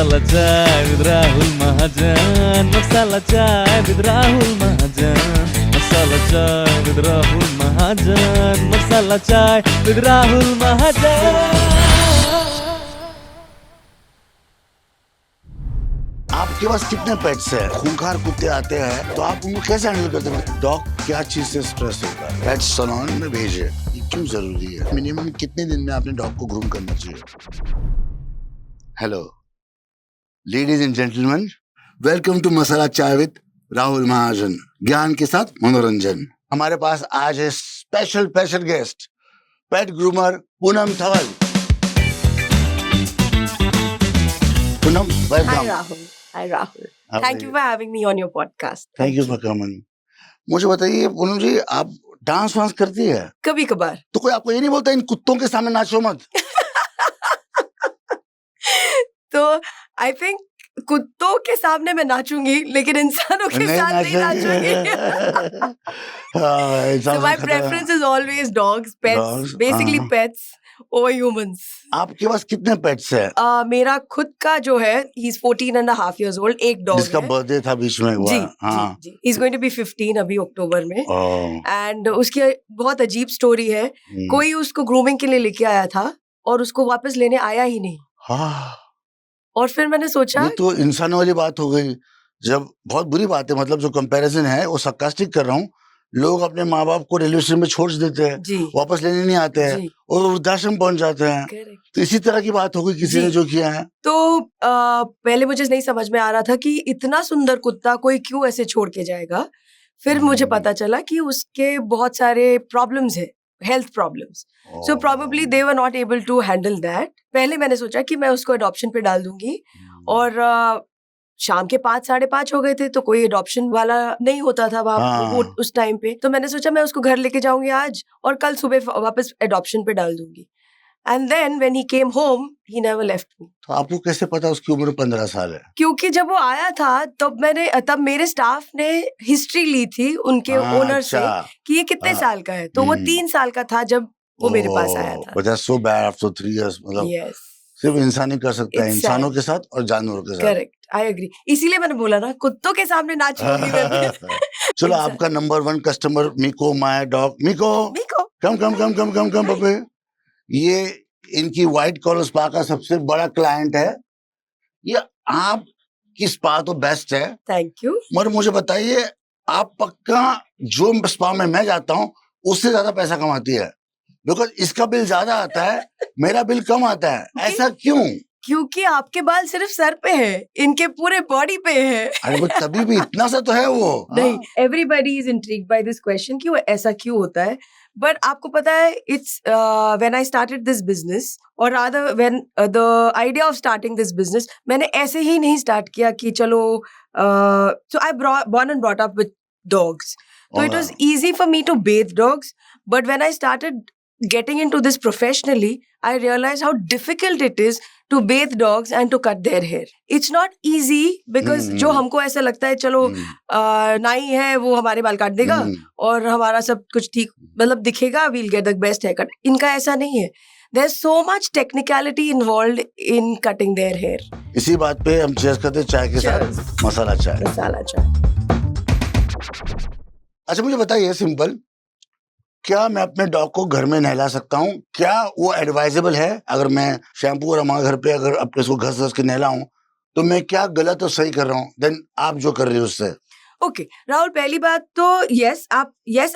Masala chai with Rahul Mahajan. Masala chai with Rahul Mahajan. Masala chai with Rahul Mahajan. Masala chai with Rahul Mahajan. आपके पास कितने pets हैं? खूंखार कुत्ते आते हैं तो आप उनको कैसे हैंडल करते हैं? डॉग क्या चीज से स्ट्रेस होता है? पेट सैलून में भेजे, ये क्यों जरूरी है? मिनिमम कितने दिन में आपने डॉग को ग्रूम करना चाहिए? Hello ladies and gentleman, welcome to masala chai with Rahul महाजन। ज्ञान के साथ मनोरंजन। हमारे पास आज है special guest, pet groomer Poonam Thawal. Poonam, welcome. Hi Rahul. Thank you for having me on your podcast. Thank you for coming. मुझे बताइए पूनम जी, आप डांस वांस करती है? कभी कभार। तो कोई आपको ये नहीं बोलता इन कुत्तों के सामने नाचो मत? तो आई थिंक कुत्तों के सामने मैं नाचूंगी, लेकिन इंसानों के साथ नहीं नाचूंगी। So my preference is always dogs, pets, basically pets over humans. आपके पास कितने पेट्स हैं? मेरा खुद का जो है, he's 14.5 years old, एक डॉग जिसका है। बर्थडे था बीच में हुआ। जी। He's going to be 15 अभी अक्टूबर में। एंड उसकी बहुत अजीब स्टोरी है। कोई उसको ग्रूमिंग के लिए लेके आया था और उसको वापस लेने आया ही नहीं। और फिर मैंने सोचा, ये तो इंसानों वाली बात हो गई। जब बहुत बुरी बात है, मतलब जो कंपैरिजन है वो sarcastic कर रहा हूँ। लोग अपने माँ बाप को रेलवे स्टेशन में छोड़ देते हैं, वापस लेने नहीं आते हैं और वृद्धाश्रम पहुंच जाते हैं। तो इसी तरह की बात हो गई किसी ने जो किया है। तो पहले मुझे नहीं समझ में आ रहा था कि इतना सुंदर कुत्ता कोई क्यों ऐसे छोड़ के जाएगा। फिर मुझे पता चला कि उसके बहुत सारे प्रॉब्लम्स है, health problems. So probably they were not able to handle that. पहले मैंने सोचा कि मैं उसको अडॉप्शन पे डाल दूंगी, और शाम के 5 साढ़े 5 हो गए थे, तो कोई अडॉप्शन वाला नहीं होता था वहाँ उस टाइम पे। तो मैंने सोचा मैं उसको घर लेके जाऊंगी आज, और कल सुबह वापस अडॉप्शन पे डाल दूंगी। And then when he came home, he never left me. तो आपको कैसे पता उसकी उम्र 15 साल है? क्योंकि जब वो आया था तब मेरे स्टाफ ने हिस्ट्री ली थी उनके ओनर से कि ये कितने साल का है। तो वो 3 साल का था जब वो मेरे पास आया था। But that's so bad after 3 years, मतलब Yes. सिर्फ इंसान ही कर सकता है, इंसानों के साथ और जानवरों के साथ। Correct, I agree. इसीलिए मैंने बोला ना, कुत्तों के सामने नाचूंगी मैं। चलो, आपका number 1 customer Miko, my dog. मिको कम पपे। ये इनकी व्हाइट कॉलर स्पा का सबसे बड़ा क्लाइंट है। ये आपकी स्पा तो बेस्ट है, थैंक यू। मगर मुझे बताइए, आप पक्का जो स्पा में मैं जाता हूँ उससे ज्यादा पैसा कमाती है? बिकॉज इसका बिल ज्यादा आता है, मेरा बिल कम आता है। ऐसा क्यों? क्योंकि आपके बाल सिर्फ सर पे है, इनके पूरे बॉडी पे है। अरे वो तभी भी इतना सा तो है वो। नहीं, everybody is intrigued by this question कि वो ऐसा क्यों होता है। बट आपको पता है, it's when I started this business, और rather when the idea of starting this business, मैंने ऐसे ही नहीं स्टार्ट किया कि चलो, सो आई born and brought up with dogs, so it was easy for me to bathe dogs. But when I started getting into this professionally, I realized how difficult it is to bathe dogs and to cut their hair. It's not easy because जो हमको ऐसा लगता है चलो नाई है वो हमारे बाल काट देगा और हमारा सब कुछ ठीक मतलब दिखेगा, we'll get the best haircut. इनका ऐसा नहीं है. There's so much technicality involved in cutting their hair. इसी बात पे हम चेयर करते हैं चाय के साथ, मसाला चाय। अच्छा मुझे बताइए सिंपल, क्या मैं अपने डॉग को घर में नहला सकता हूँ? क्या वो एडवाइजेबल है? अगर मैं शैम्पू और हमारे घर पे अगर अपने इसको घस के नहलाऊं तो मैं क्या गलत और सही कर रहा हूँ? देन आप जो कर रही हो उससे। ओके राहुल, पहली बात तो यस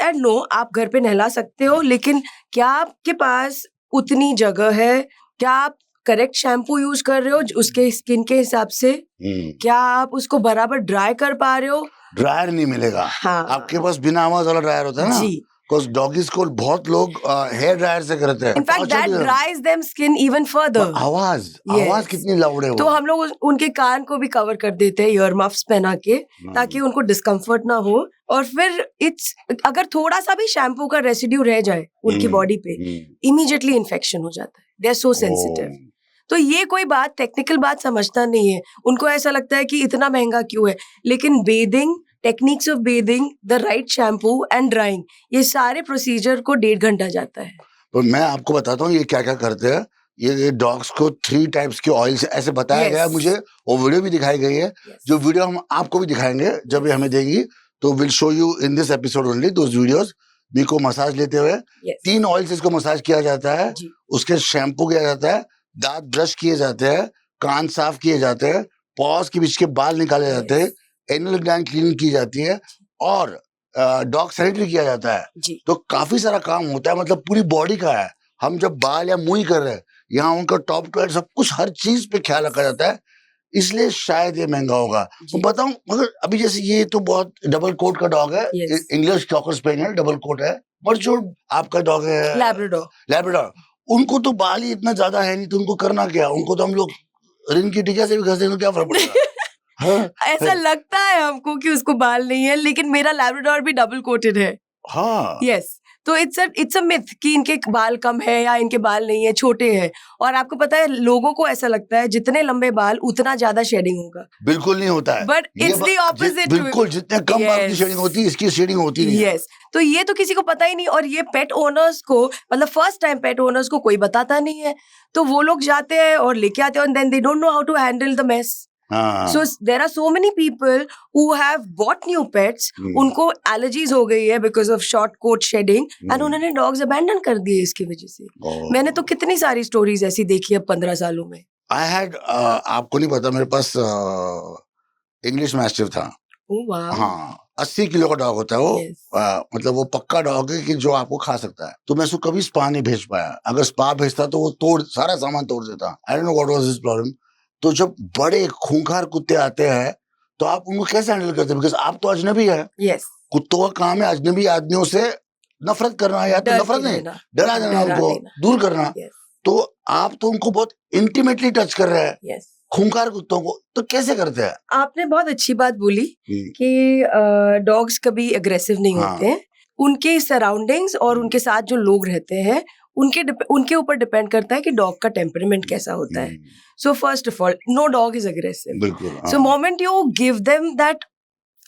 एंड नो, आप घर पे नहला सकते हो, लेकिन क्या आपके पास उतनी जगह है? क्या आप करेक्ट शैम्पू यूज कर रहे हो उसके स्किन के हिसाब से? क्या आप उसको बराबर ड्राई कर पा रहे हो? ड्रायर नहीं मिलेगा। हाँ। आपके पास बिना आवाज वाला ड्रायर होता है ना? जी। डॉगीज को बहुत लोग हेयर ड्रायर से करते हैं। In fact that ड्राइज them skin even further. आवाज कितनी लाउड है वो। तो हम लोग उनके कान को भी कवर कर देते हैं ईयर मफ्स पहना के, ताकि उनको डिस्कम्फर्ट ना हो। और फिर अगर थोड़ा सा भी शैम्पू का रेसिड्यू रह जाए उनकी बॉडी पे, इमीडिएटली इन्फेक्शन हो जाता है। They are so sensitive. तो ये कोई बात टेक्निकल बात समझता नहीं है, उनको ऐसा लगता है कि इतना महंगा क्यों है। लेकिन bathing, techniques of bathing, the right shampoo and drawing, ये सारे प्रोसीजर को 1.5 घंटा जाता है। तो मैं आपको बताता हूँ ये क्या क्या करते हैं। ये डॉग्स को 3 टाइप्स के ऑयल से ऐसे बताया Yes. गया है मुझे, और वीडियो भी दिखाई गई है। Yes. जो वीडियो हम आपको भी दिखाएंगे जब ये हमें देगी, तो will show you in this episode only those videos. बी को मसाज लेते हुए Yes. 3 ऑयल से इसको मसाज किया जाता है, जी उसके शैम्पू किया जाता है, दांत ब्रश किए जाते हैं, कान साफ किए जाते हैं, पॉज के बीच के बाल निकाले जाते हैं, एनुअल ग्लैंड क्लीन की जाती है, और डॉग सैनिटरी किया जाता है। जी तो काफी सारा काम होता है, मतलब पूरी बॉडी का है। हम जब बाल या मुंह कर रहे हैं, यहाँ उनका टॉप टू हेड सब कुछ हर चीज पे ख्याल रखा जाता है, इसलिए शायद ये महंगा होगा। जी। तो बताऊं, मगर अभी जैसे ये तो बहुत डबल कोट का डॉग है, Yes. English cocker spaniel double coat है, पर जो आपका डॉग है लैब्राडोर लैब्राडोर, उनको तो बाल ही इतना ज्यादा है नहीं, तो उनको करना क्या? उनको तो हम लोग रिन की टिकिया से भी घस देंगे, क्या फर्क पड़ेगा? हाँ, ऐसा लगता है हमको कि उसको बाल नहीं है, लेकिन मेरा लैब्राडोर भी डबल कोटेड है। हाँ, यस तो इट्स अ मिथ कि इनके बाल कम है या इनके बाल नहीं है, छोटे हैं। और आपको पता है, लोगों को ऐसा लगता है जितने लंबे बाल उतना ज्यादा शेडिंग होगा, बिल्कुल नहीं होता है। बट ये इट्स द ऑपोजिट। बिल्कुल, जितने कम बाल की Yes. शेडिंग होती है, इसकी शेडिंग होती नहीं है। यस तो ये तो किसी को पता ही नहीं, और ये पेट ओनर्स को, मतलब फर्स्ट टाइम पेट ओनर्स को कोई बताता नहीं है, तो वो लोग जाते हैं और लेके आते हैं, and then they don't know how to handle the mess. हाँ, So there are so many people who have bought new pets, उनको एलर्जीज हो गई है because of short coat shedding, and उन्होंने डॉग्स अबैंडन कर दिए इसकी वजह से। मैंने तो कितनी सारी स्टोरीज ऐसी देखी है 15 सालों में। आई हैड आपको नहीं पता, मेरे पास इंग्लिश मैस्टिफ था। Oh wow. हाँ, 80 किलो का डॉग होता है वो। Yes. मतलब वो पक्का डॉग है कि जो आपको खा सकता है। तो मैं उसको कभी स्पा नहीं भेज पाया। अगर स्पा भेजता तो वो सारा सामान तोड़ देता। आई don't know what was his problem. तो जब बड़े खूंखार कुत्ते आते हैं, तो आप उनको कैसे हैंडल करते हैं? बिकॉज आप तो अजनबी है। Yes. कुत्तों का काम है अजनबी आदमियों से नफरत करना, या तो डर नफरत के नहीं, देना, डरा देना, डरा उनको देना। दूर करना। Yes. तो आप तो उनको बहुत इंटीमेटली टच कर रहे हैं, Yes. खूंखार कुत्तों को, तो कैसे करते हैं? आपने बहुत अच्छी बात बोली कि डॉग्स कभी अग्रेसिव नहीं हाँ। होते हैं। उनके सराउंडिंग्स और उनके साथ जो लोग रहते हैं, उनके ऊपर डिपेंड करता है कि डॉग का टेम्परामेंट कैसा होता है। So first of all, no dog is aggressive. बिल्कुल। हाँ। So moment you give them that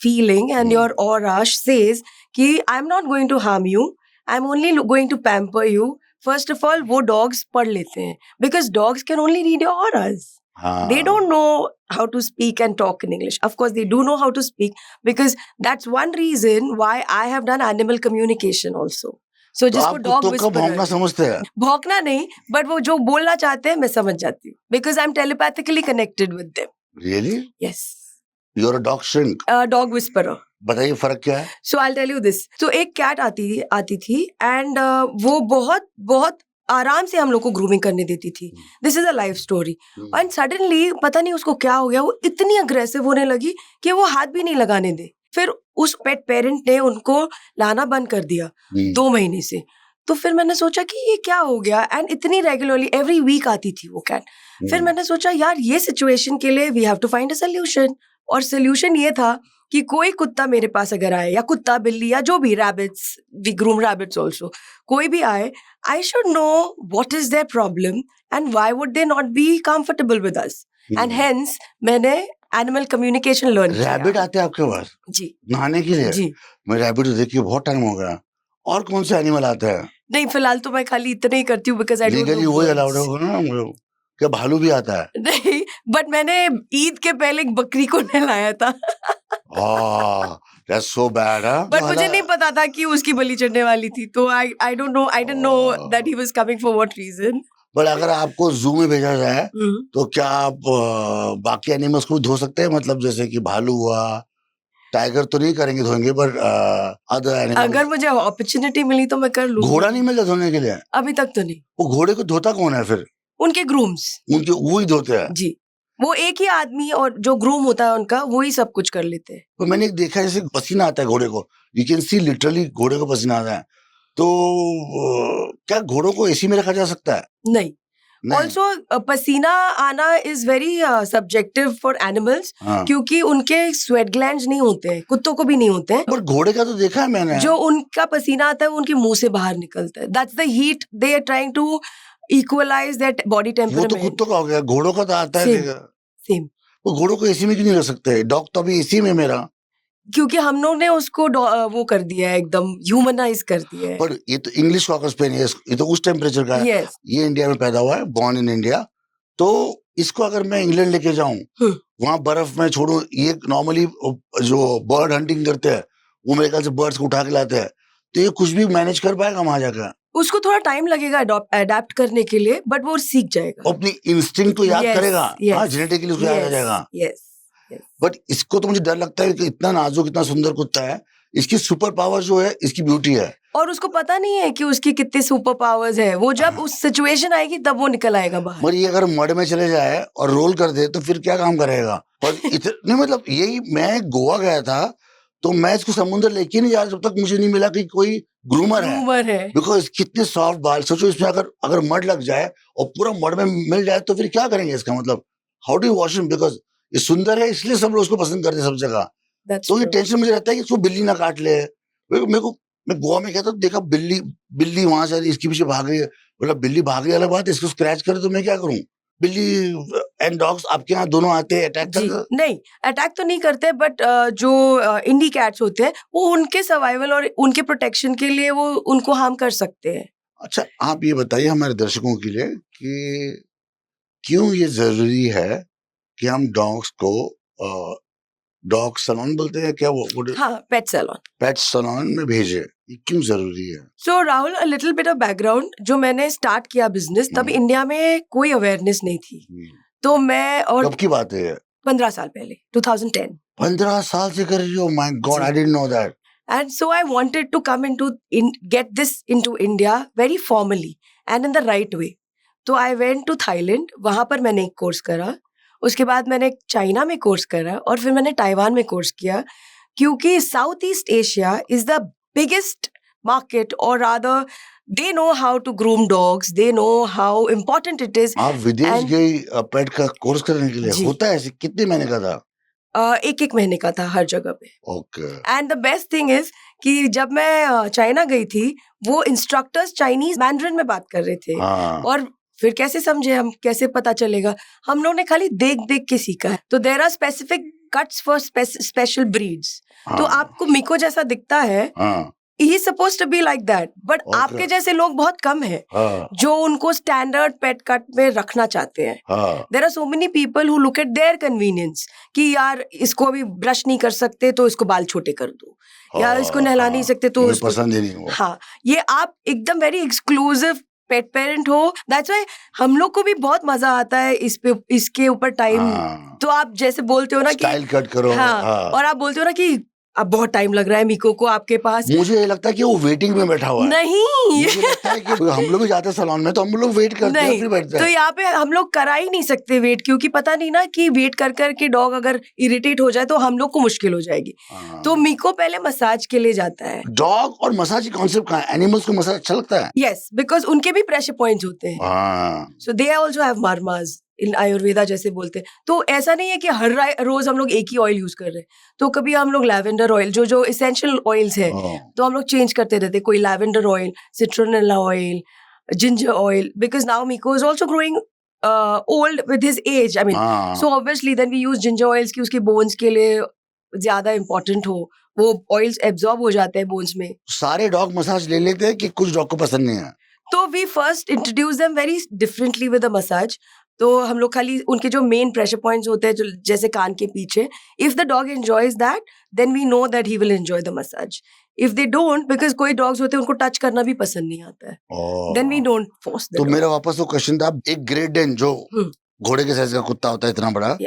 feeling and your aura says कि I'm not going to harm you, I'm only going to pamper you. First of all, वो dogs पढ़ लेते हैं because dogs can only read your auras. हाँ। They don't know how to speak and talk in English. Of course, they do know how to speak because that's one reason why I have done animal communication also. So तो जिसको आप dog कुत्तों का भौंकना whisperer, समझते हैं? भौंकना नहीं, but वो जो बोलना चाहते हैं मैं समझ जाती हूँ because I'm telepathically connected with them. Really? Yes. You're a dog shrink. Dog whisperer. बताइए फर्क क्या है? So I'll tell you this. So एक कैट आती थी and वो बहुत बहुत आराम से हम लोग को ग्रूमिंग करने देती थी. This is a life story. And suddenly पता नहीं उसको क्या हो गया, वो इतनी अग्रेसिव होने लगी कि वो हाथ भी नहीं लगाने दे. फिर उस पेट पेरेंट ने उनको लाना बंद कर दिया 2 महीने से. तो फिर मैंने सोचा कि ये क्या हो गया, एंड इतनी रेगुलरली एवरी वीक आती थी वो कैट. फिर मैंने सोचा यार ये सिचुएशन के लिए we have to find a solution. और सोल्यूशन ये था कि कोई कुत्ता मेरे पास अगर आए, या कुत्ता बिल्ली या जो भी, rabbits, we groom rabbits also, कोई भी आए, I should know what is their problem and why would they not be comfortable with us. And hence मैंने एनिमल कम्युनिकेशन लर्न किया. रैबिट आते हैं आपके पास जी नहाने के लिए? जी. मैं रैबिट तो देखिए बहुत टाइम हो गया. और कौन से एनिमल आते हैं? नहीं, फिलहाल तो मैं खाली इतने ही करती हूँ because I don't legally know. वही अलाउड होगा ना हम लोग? क्या भालू भी आता है? नहीं, बट मैंने ईद के पहले एक बकरी को नहलाया था. That's so bad, huh? But मुझे नहीं पता था कि उसकी बलि चढ़ने वाली थी, तो I don't know, I didn't know that he was coming for what reason. But अगर आपको जू में भेजा जाए तो क्या आप बाकी एनिमल्स को भी धो सकते हैं? मतलब जैसे कि भालू हुआ, टाइगर तो नहीं करेंगे, धोएंगे, बट अदर एनिमल. अगर मुझे अपॉर्चुनिटी मिली तो मैं कर लूंगी. घोड़ा नहीं मिलता धोने के लिए? अभी तक तो नहीं. वो घोड़े को धोता कौन है फिर? उनके ग्रूम्स. उनके वो ही धोते हैं? जी, वो एक ही आदमी और जो ग्रूम होता है उनका, वो ही सब कुछ कर लेते हैं. तो मैंने देखा है जैसे पसीना आता है घोड़े को, यू कैन सी लिटरली घोड़े को पसीना आता है. तो क्या घोड़ों को एसी में रखा जा सकता है? नहीं. ऑल्सो पसीना आना is very subjective for animals, क्योंकि उनके स्वेट ग्लैंड्स नहीं होते हैं, कुत्तों को भी नहीं होते हैं. पर घोड़े का तो देखा है मैंने. जो उनका पसीना आता है वो उनके मुंह से बाहर निकलता है. That's the heat they are trying to equalise that body वो तो टेम्परामेंट. कुत्तों का हो गया, घोड़ों का तो आता है. सेम. वो घोड़ों को एसी में क्यों नहीं रख सकते? डॉग तो अभी एसी में मेरा. क्योंकि हम लोग ने उसको वो कर दिया है, एकदम ह्यूमनाइज कर दिया है. पर ये तो इंग्लिश कॉकर स्पेन है, ये तो उस टेम्परेचर का है. यस. ये इंडिया में पैदा हुआ है, बॉर्न इन इंडिया. तो इसको अगर मैं इंग्लैंड लेके जाऊं, वहां बर्फ में छोड़ू, ये नॉर्मली जो बर्ड हंटिंग करते हैं वो मेरे ख्याल से बर्ड्स को उठा के लाते हैं, तो ये कुछ भी मैनेज कर पाएगा वहां जाकर? उसको थोड़ा टाइम लगेगा अडेप्ट करने के लिए, बट वो सीख जाएगा. अपनी इंस्टिंक्ट को याद करेगा. हाँ, जेनेटिकली उसको याद आ जाएगा. यस. बट इसको तो मुझे डर लगता है कि इतना नाजुक, इतना सुंदर कुत्ता है, इसकी सुपर पावर जो है इसकी ब्यूटी है. और उसको पता नहीं है कि उसकी कितनी सुपर पावर्स है. वो जब उस सिचुएशन आएगी तब वो निकल आएगा बाहर. मगर ये अगर मड में चले जाए और रोल कर दे तो फिर क्या काम करेगा? और नहीं, मतलब यही, मैं गोवा गया था तो मैं इसको समुद्र लेके नहीं जा रहा जब तक मुझे नहीं मिला कि कोई ग्रूमर है. बिकॉज कितने सॉफ्ट बाल. सोचो इसमें अगर मड लग जाए और पूरा मड में मिल जाए तो फिर क्या करेंगे? इसका मतलब how do you wash him? Because ये सुंदर है इसलिए सब लोग उसको पसंद करते हैं सब जगह. तो ये टेंशन मुझे रहता है कि इसको बिल्ली ना काट ले. मैं गोवा में गया था, देखा बिल्ली वहां से इसके पीछे भाग रही है. बोला बिल्ली भाग रही है अलग बात है, इसको स्क्रैच करे तो मैं क्या करूं? बिल्ली एंड डॉग्स आपके यहाँ दोनों आते हैं अटैक करते? नहीं, अटैक तो नहीं करते, बट जो इंडी कैट्स होते हैं वो उनके सर्वाइवल और उनके प्रोटेक्शन के लिए वो उनको हार्म कर सकते हैं. अच्छा, आप ये बताइए हमारे दर्शकों के लिए कि क्यों ये जरूरी है कि हम डॉग्स को डॉग सैलून बोलते हैं क्या वो? हाँ, पेट सैलून में भेजे. ये क्यों जरूरी है? So Rahul, a little bit of background. जो मैंने स्टार्ट किया बिजनेस, तब इंडिया में कोई अवेयरनेस नहीं थी. तो मैं, और कब की बात है? 15 साल पहले, 2010. 15 साल से कर रही हो? My God, I didn't know that. And so I wanted to come get this into India very formally and in the right way. तो I went to Thailand. वहां पर मैंने एक कोर्स करा. उसके बाद मैंने चाइना में कोर्स करा और फिर मैंने ताइवान में कोर्स किया, क्योंकि south east Asia is the biggest market, और rather they know how to groom dogs, they know how important it is. आप विदेश गई पेट का कोर्स करने के लिए? होता है ऐसे? कितने महीने का था? एक महीने का था हर जगह पे. Okay. And the best thing is कि जब मैं चाइना गई थी, वो इंस्ट्रक्टर्स चाइनीज मैंड्रिन में बात कर रहे थे. और फिर कैसे समझे हम, कैसे पता चलेगा? हम लोग ने खाली देख देख के सीखा है. तो there are specific cuts for special breeds. तो आपको मिको जैसा दिखता है, he is supposed to be like that, but आपके जैसे लोग बहुत कम हैं जो उनको स्टैंडर्ड पेट कट में रखना चाहते हैं. There are so many people who look at their convenience कि यार इसको अभी ब्रश नहीं कर सकते तो इसको बाल छोटे कर दो, यार इसको नहला नहीं सकते तो इसको पसंद ही नहीं हो. हाँ, ये आप एकदम वेरी एक्सक्लूसिव पेट पेरेंट हो. दैट्स व्हाई हम लोग को भी बहुत मजा आता है इसके ऊपर टाइम. तो आप जैसे बोलते हो ना कि स्टाइल कट करो. और आप बोलते हो ना कि अब बहुत टाइम लग रहा है मिको को आपके पास. मुझे ये लगता है कि वो वेटिंग में बैठा हुआ है. नहीं, मुझे लगता है कि हम लोग भी जाते हैं सैलून में तो हम लोग वेट करते हैं, फिर बैठते हैं. तो यहाँ पे हम लोग करा ही नहीं सकते वेट, क्योंकि पता नहीं ना कि वेट कर कर के डॉग अगर इरिटेट हो जाए तो हम लोग को मुश्किल हो जाएगी. तो मिको पहले मसाज के लिए जाता है. डॉग और मसाज की कॉन्सेप्ट कहाँ है? एनिमल्स को मसाज अच्छा लगता है? यस, बिकॉज उनके भी प्रेशर पॉइंट्स होते हैं. सो दे आल्सो हैव मरमास इन आयुर्वेदा जैसे बोलते हैं. तो ऐसा नहीं है कि हर रोज हम लोग एक ही ऑयल यूज कर रहे हैं. तो कभी हम लोग लैवेंडर ऑयल, जो इसेंशियल ऑयल्स है, तो हम लोग चेंज करते रहते. कोई lavender oil, citronella oil, ginger oil, because now Miko is also growing old with his age. I mean, so obviously then we use ginger oils की उसके बोन्स के लिए ज्यादा इंपॉर्टेंट हो, वो ऑयल्स एब्जॉर्ब हो जाते हैं बोन्स में. सारे डॉग मसाज ले लेते हैं कि कुछ डॉग को पसंद नहीं है? तो we first introduce them very differently with the massage. तो हम लोग खाली उनके जो मेन प्रेशर पॉइंट्स होते हैं, जो जैसे कान के पीछे, if the dog enjoys that then we know that he will enjoy the massage. If they don't, because कोई डॉग्स होते हैं उनको टच करना भी पसंद नहीं आता है, then we don't force them. तो मेरा वापस वो क्वेश्चन था, एक ग्रेट डेन जो घोड़े के साइज का कुत्ता होता है इतना बड़ा,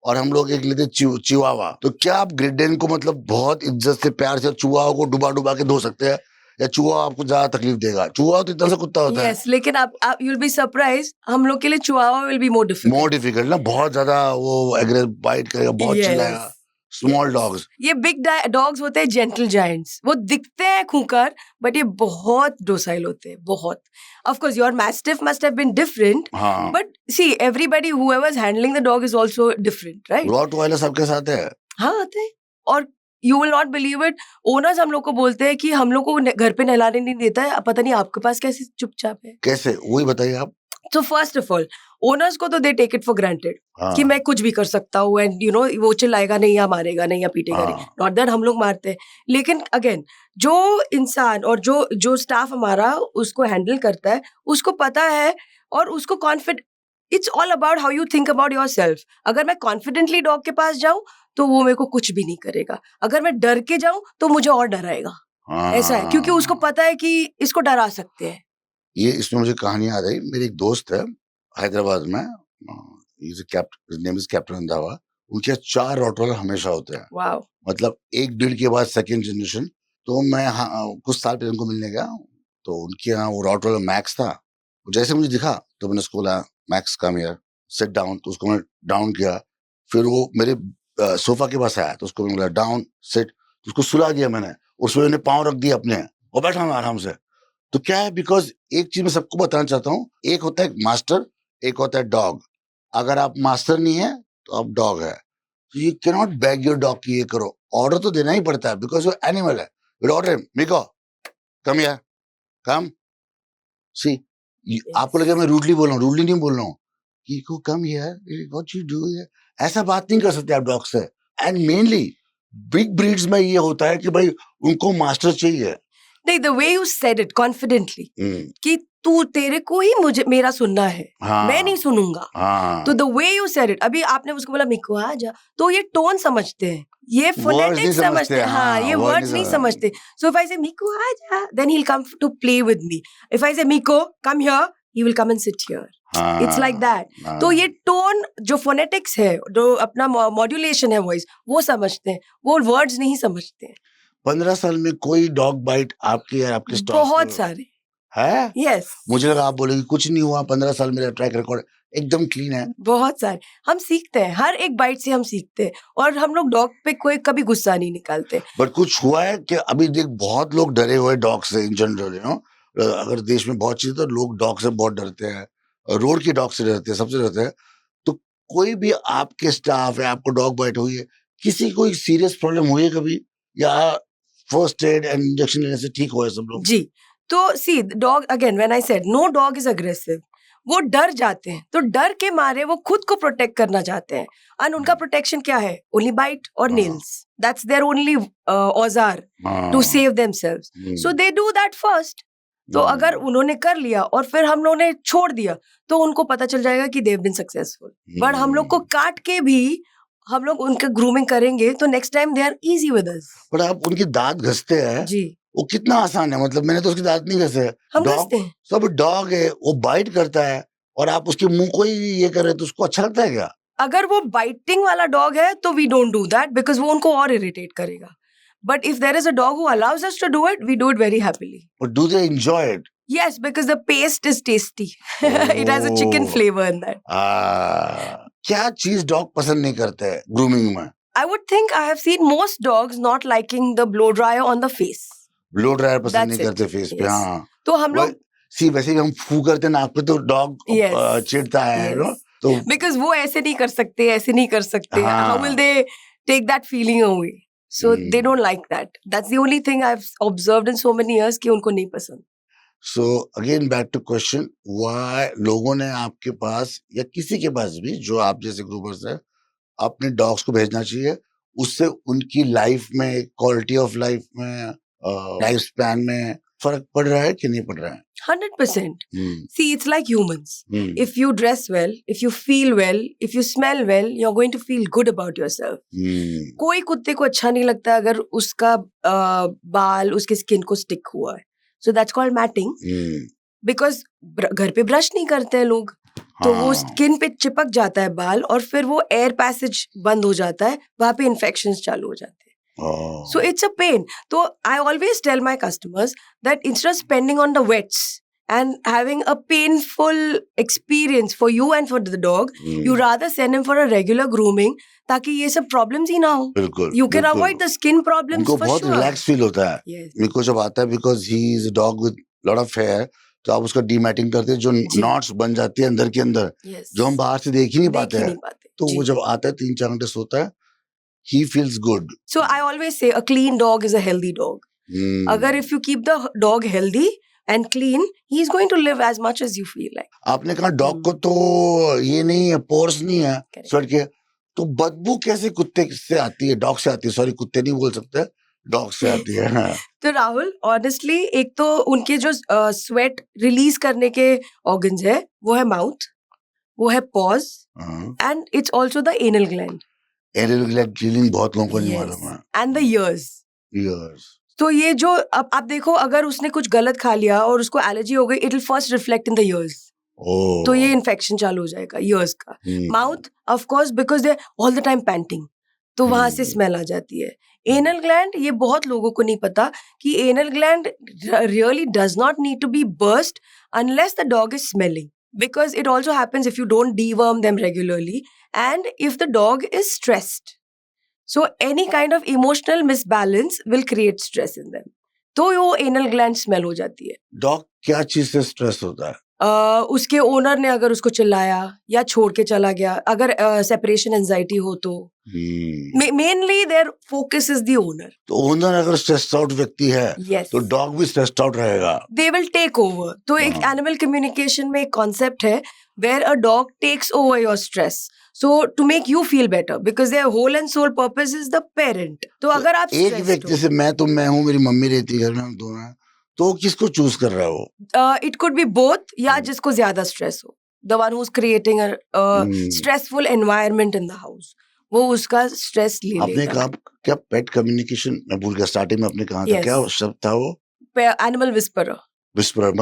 और हम लोग एक लेते चिवावा, तो क्या आप ग्रेट डेन को मतलब बहुत इज्जत से प्यार से चिवावा को डुबा के धो सकते हैं, या चूहा आपको ज्यादा तकलीफ देगा? चूहा तो इतना सा कुत्ता होता है. लेकिन आप यू विल बी सरप्राइज्ड, हम लोग के लिए चूहा विल बी मोर डिफिकल्ट ना. बहुत ज्यादा वो एग्रेसिव बाइट करेगा, बहुत चिल्लाएगा. स्मॉल डॉग्स, ये बिग डॉग्स होते हैं जेंटल जायंट्स. वो दिखते हैं खूंखार, बट ये बहुत डोसाइल होते हैं, बहुत. Of course your mastiff must have been different, but see everybody whoever is handling the dog is also different, right? Rottweiler सबके साथ है. हाँ, आते हैं. और you will not believe it, owners हम लोग को बोलते हैं कि हम लोग को घर पे नहलाने नहीं देता है. पता नहीं आपके पास कैसे चुपचाप है. कैसे? वही बताइए आप. So first of all, owners को तो they take it for granted हाँ, कि मैं कुछ भी कर सकता हूँ and you know वो चिल्लाएगा नहीं या मारेगा नहीं या पीटेगा नहीं. हाँ. Not that हम लोग मारते हैं, लेकिन अगेन जो इंसान और जो स्टाफ हमारा उसको हैंडल करता है उसको पता है और उसको confident. It's all about how you think about your self. अगर मैं कॉन्फिडेंटली डॉग के पास जाऊं तो वो मेरे को कुछ भी नहीं करेगा. अगर मैं डर के जाऊं तो मुझे और डराएगा. ऐसा है क्योंकि उसको पता है कि इसको डरा सकते हैं. ये इसमें मुझे कहानी याद आई. मेरे एक दोस्त है हैदराबाद में, नेम इज कैप्टन रंधावा. उनके 4 रॉटवॉइलर हमेशा होते हैं. वाओ. मतलब 1-1.5 के बाद सेकंड जनरेशन. तो मैं कुछ साल पहले उनको मिलने गया तो उनके यहाँ वो रॉटवॉइलर मैक्स था. जैसे मुझे दिखा तो मैंने उसको बोला max come here sit down. तो उसको मैंने डाउन किया. फिर वो मेरे सोफा के पास आया तो उसको मैंने बोला डाउन सिट. तो उसको सुला दिया मैंने. उसमें मैंने पाँव रख दिए अपने और बैठा मैं आराम से. तो क्या है, बिकॉज एक चीज मैं सबको बताना चाहता हूँ. एक होता है मास्टर, एक होता है डॉग. अगर आप मास्टर नहीं है तो आप डॉग है. तो you can not bag your dog की ये करो. ऑर्डर तो देना ही पड़ता है बिकॉज वो एनिमल है. Order Miko come here come सी. आपको लगे मैं रूडली बोल रहा हूँ. रूडली नहीं बोल रहा हूँ. कीको come here what you do here. ऐसा बात नहीं कर सकते आप डॉग से. एंड मेनली बिग ब्रीड्स में ये होता है कि भाई उनको मास्टर चाहिए. नहीं, the way you said it confidently कि तू तेरे को ही मुझे मेरा सुनना है. हाँ, मैं नहीं सुनूंगा. हाँ. तो the way you said it, अभी आपने उसको बोला मिको आ जा, तो ये टोन समझते हैं, ये नहीं फोनेटिक्स समझते समझते, हैं. हाँ, ये word वर्ड्स नहीं नहीं समझते. So if I say Miko आ जा, then he will come to play with me. If I say Miko come here, he will come and sit here. It's like that. तो ये टोन जो phonetics है, जो अपना मॉड्यूलेशन है voice, वो समझते हैं, वो वर्ड्स नहीं समझते हैं. 15 साल में कोई डॉग बाइट आपके या आपके स्टॉक बहुत सारे है. यस, मुझे लगा आप बोलेगी कुछ नहीं हुआ. 15 साल मेरा ट्रैक रिकॉर्ड एकदम क्लीन है. बहुत सारे. हम सीखते हैं, हर एक बाइट से हम सीखते हैं. और हम लोग डॉग पे कोई कभी गुस्सा नहीं निकालते. बट कुछ हुआ है कि अभी देख बहुत लोग डरे हुए डॉग से इन जनरल. यू नो, अगर देश में बहुत चीज तो लोग डॉग से बहुत डरते हैं. रोड के डॉग से डरते हैं, सबसे डरते हैं. तो कोई भी आपके स्टाफ है, आपको डॉग बाइट हुई है, किसी को सीरियस प्रॉब्लम हुई है कभी, या फर्स्ट एड एंड इंजेक्शन लेने से ठीक हुआ है सब लोग? जी. तो see dog, again when I said no dog is aggressive, वो डर जाते हैं. तो डर के मारे वो खुद को प्रोटेक्ट करना चाहते हैं. एंड उनका प्रोटेक्शन क्या है? ओनली बाइट और नेल्स. दैट्स देयर ओनली औजार to save themselves. So they do that first. तो अगर उन्होंने कर लिया और फिर हम लोगों ने छोड़ दिया तो उनको पता चल जाएगा कि they have been successful. But हम लोग को काट के भी हम लोग उनका ग्रूमिंग करेंगे तो next time they are easy with us. पर आप उनके दांत घसते हैं जी, वो कितना आसान है. मतलब मैंने तो उसके दांत नहीं घसे. हम डॉग घसते हैं. सब डॉग है, वो बाइट करता है और आप उसके मुंह को ही ये कर रहे हैं तो उसको अच्छा लगता है क्या? अगर वो बाइटिंग वाला डॉग है तो we don't do that because वो उनको और इरिटेट करेगा. But if there is a dog who allows us to do it, we do it very happily. But do they enjoy it? Yes, because the paste is tasty. It has a chicken Oh. flavor in that. क्या चीज dog पसंद नहीं करते हैं grooming में? I would think I have seen most dogs not liking the blow dryer on the face. Blow dryer पसंद That's नहीं it. करते फेस पे. Yes. हाँ, तो हम लोग सी वैसे भी हम फू करते नाक पे तो डॉग Yes. चिढ़ता है. Yes. नो तो because वो ऐसे नहीं कर सकते, ऐसे नहीं कर सकते. हाँ. How will they take that feeling away? So they don't like that. That's the only thing I've observed in so many years कि उनको नहीं पसंद. So again back to question, why लोगों ने आपके पास या किसी के पास भी जो आप जैसे ग्रूमर्स है अपने डॉग्स को भेजना चाहिए, उससे उनकी लाइफ में, क्वालिटी ऑफ लाइफ में, लाइफ स्पैन में फर्क पड़ रहा है कि नहीं पड़ रहा है? 100%. See, it's like humans. If you dress well, if you feel well, if you smell well, you're going to feel good about yourself. कोई कुत्ते को अच्छा नहीं लगता अगर उसका बाल उसके स्किन को स्टिक हुआ है. So that's called matting. Because घर पे ब्रश नहीं करते हैं लोग, तो वो स्किन पे चिपक जाता है बाल और फिर वो एयर पैसेज बंद हो जाता है, वहां पे इन्फेक्शंस चालू हो जाते हैं. So it's a pain. So I always tell my customers that instead of spending on the vets and having a painful experience for you and for the dog, you rather send him for a regular grooming ताकि ये सब problems ही ना हो. बिल्कुल. You can avoid the skin problems उनको for बहुत sure. Relax feel होता है. Yes. मेरे को जब आता है because he is a dog with lot of hair, तो आप उसका डीमैटिंग करते हैं, जो नॉट्स बन जाती है अंदर के अंदर, Yes. जो हम बाहर से देख ही नहीं देख पाते ही हैं. नहीं पाते. तो जी. वो जब आता है 3-4 घंटे सोता है, he feels good. So I always say a clean dog is a healthy dog. अगर if you keep the dog healthy, and clean, he's going to live as much as you feel like. आपने कहा dog को तो ये नहीं है, pores नहीं है Correct. स्वेट के, तो बदबू कैसे कुत्ते से आती है, डॉग से आती है, सॉरी कुत्ते नहीं बोल सकते, डॉग से आती है। हाँ। तो राहुल, ऑनेस्टली एक तो उनके जो स्वेट रिलीज करने के ऑर्गन्स है, वो है माउथ, वो है paws, and it's also the anal gland areal gland feeling बहुत लोगों को नहीं मालूम है। And the ears. Ears. तो ये जो अब आप देखो, अगर उसने कुछ गलत खा लिया और उसको एलर्जी हो गई, it will first reflect in the years, Oh. तो ये इन्फेक्शन चालू हो जाएगा ईयर्स का। Mouth of course because they all the time painting, तो वहां से स्मेल आ जाती है। एनल ग्लैंड, ये बहुत लोगों को नहीं पता कि anal gland really does not need to be burst unless the dog is smelling, because it also happens if you don't deworm them regularly and if the dog is stressed. So any kind of emotional misbalance will create stress in them. तो वो anal gland smell हो जाती है। Dog क्या चीज से stress होता है? उसके ओनर ने अगर उसको चिल्लाया या छोड़ के चला गया, अगर सेपरेशन एंजाइटी हो तो mainly their focus is the owner. तो ओनर अगर स्ट्रेस्ड आउट व्यक्ति है, Yes. तो डॉग भी स्ट्रेस्ड आउट रहेगा। They will take over. तो एक एनिमल कम्युनिकेशन में एक कॉन्सेप्ट है where a dog takes over your stress, so to make you feel better, because their whole and sole purpose is the parent. तो अगर आप एक व्यक्ति, जैसे मैं हूँ, मेरी मम्मी रहती है घर में, हम दोनों हैं, तो किसको चूज कर रहा है वो? इट कुड बी बोथ, या जिसको ज्यादा स्ट्रेस हो, the one who is creating a stressful environment in the house, वो उसका स्ट्रेस ले आपने लेगा। कहा क्या पेट कम्युनिकेशन, मैं भूल गया स्टार्टिंग में आपने कहा था, Yes. क्या शब्द था वो? एनिमल विस्परर, विस्परर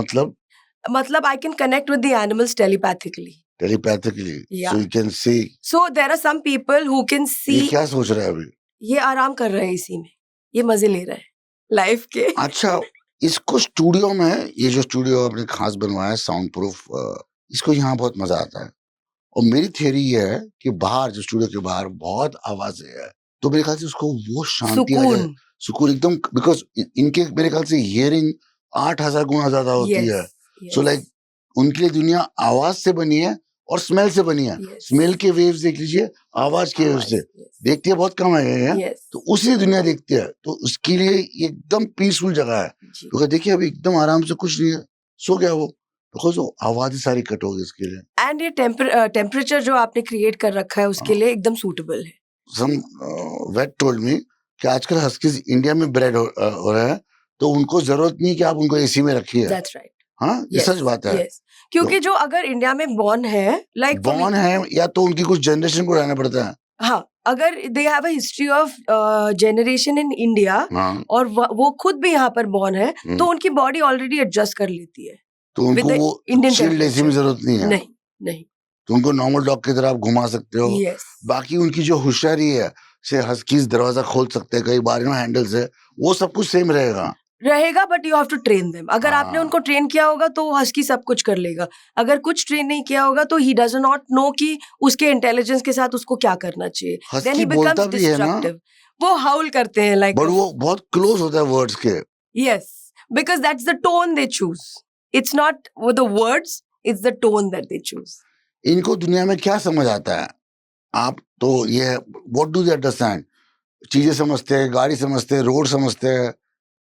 मतलब I can connect with the animals telepathically. Telepathically, Yeah. So you can see. So there are some people who can ये see. क्या सोच रहा है अभी? ये आराम कर रहे हैं इसी में, ये मजे ले रहा है लाइफ के। अच्छा, इसको स्टूडियो में, ये जो स्टूडियो आपने खास बनवाया है साउंड प्रूफ, इसको यहाँ बहुत मजा आता है। और मेरी थियरी ये है कि बाहर, जो स्टूडियो के बाहर बहुत आवाजें है, तो मेरे ख्याल से उसको वो शांति आ जाए, सुकून एकदम, बिकॉज इनके मेरे ख्याल से हियरिंग 8000 गुना ज्यादा होती है। सो लाइक उनके लिए दुनिया आवाज से बनी है और स्मेल से बनी है। Yes. स्मेल के वेव्स देख लीजिए, आवाज के वेव्स से देखती है, बहुत कम है ये, तो उसी दुनिया देखती है, तो उसके लिए ये एकदम पीसफुल जगह है। क्योंकि देखिए अभी एकदम आराम से कुछ नहीं है, सो गया वो, बिकॉज वो आवाज सारी कट होगी इसके लिए। एंड ये टेम्परेचर जो आपने क्रिएट कर रखा है उसके लिए एकदम सूटेबल है। सम वेट टोल्ड मी कि आजकल हस्कीज इंडिया में ब्रेड हो रहा है, तो उनको जरूरत नहीं कि आप उनको एसी में रखिए। That's right. हाँ, ये सच बात है। क्योंकि जो अगर इंडिया में बॉर्न है, लाइक बॉर्न है, या तो उनकी कुछ जनरेशन को रहना पड़ता है। हाँ, अगर they have a history of generation in India, और वो खुद भी यहाँ पर बॉर्न है, तो उनकी बॉडी ऑलरेडी एडजस्ट कर लेती है। तो उनको वो चिल्ड एसी में जरूरत नहीं है। नहीं। तो उनको नॉर्मल डॉग की तरह आप घुमा सकते हो। बाकी उनकी जो होशियारी है, से हस्कीज दरवाजा खोल सकते हैं कई बार हैंडल से, वो सब कुछ सेम रहेगा, but you have to train them. अगर आपने उनको ट्रेन किया होगा तो हस्की सब कुछ कर लेगा। अगर कुछ ट्रेन नहीं किया होगा तो ही डज नॉट नो कि उसके इंटेलिजेंस के साथ उसको क्या करना चाहिए। Then he becomes destructive. वो हाउल करते हैं लाइक, बट वो बहुत क्लोज होता है वर्ड्स के। Yes, because that's the tone they choose. It's not the words, it's the tone that they choose. इनको दुनिया में क्या समझ आता है? आप तो ये व्हाट डू दे अंडरस्टैंड? चीजें समझते हैं, गाड़ी समझते हैं, रोड समझते हैं,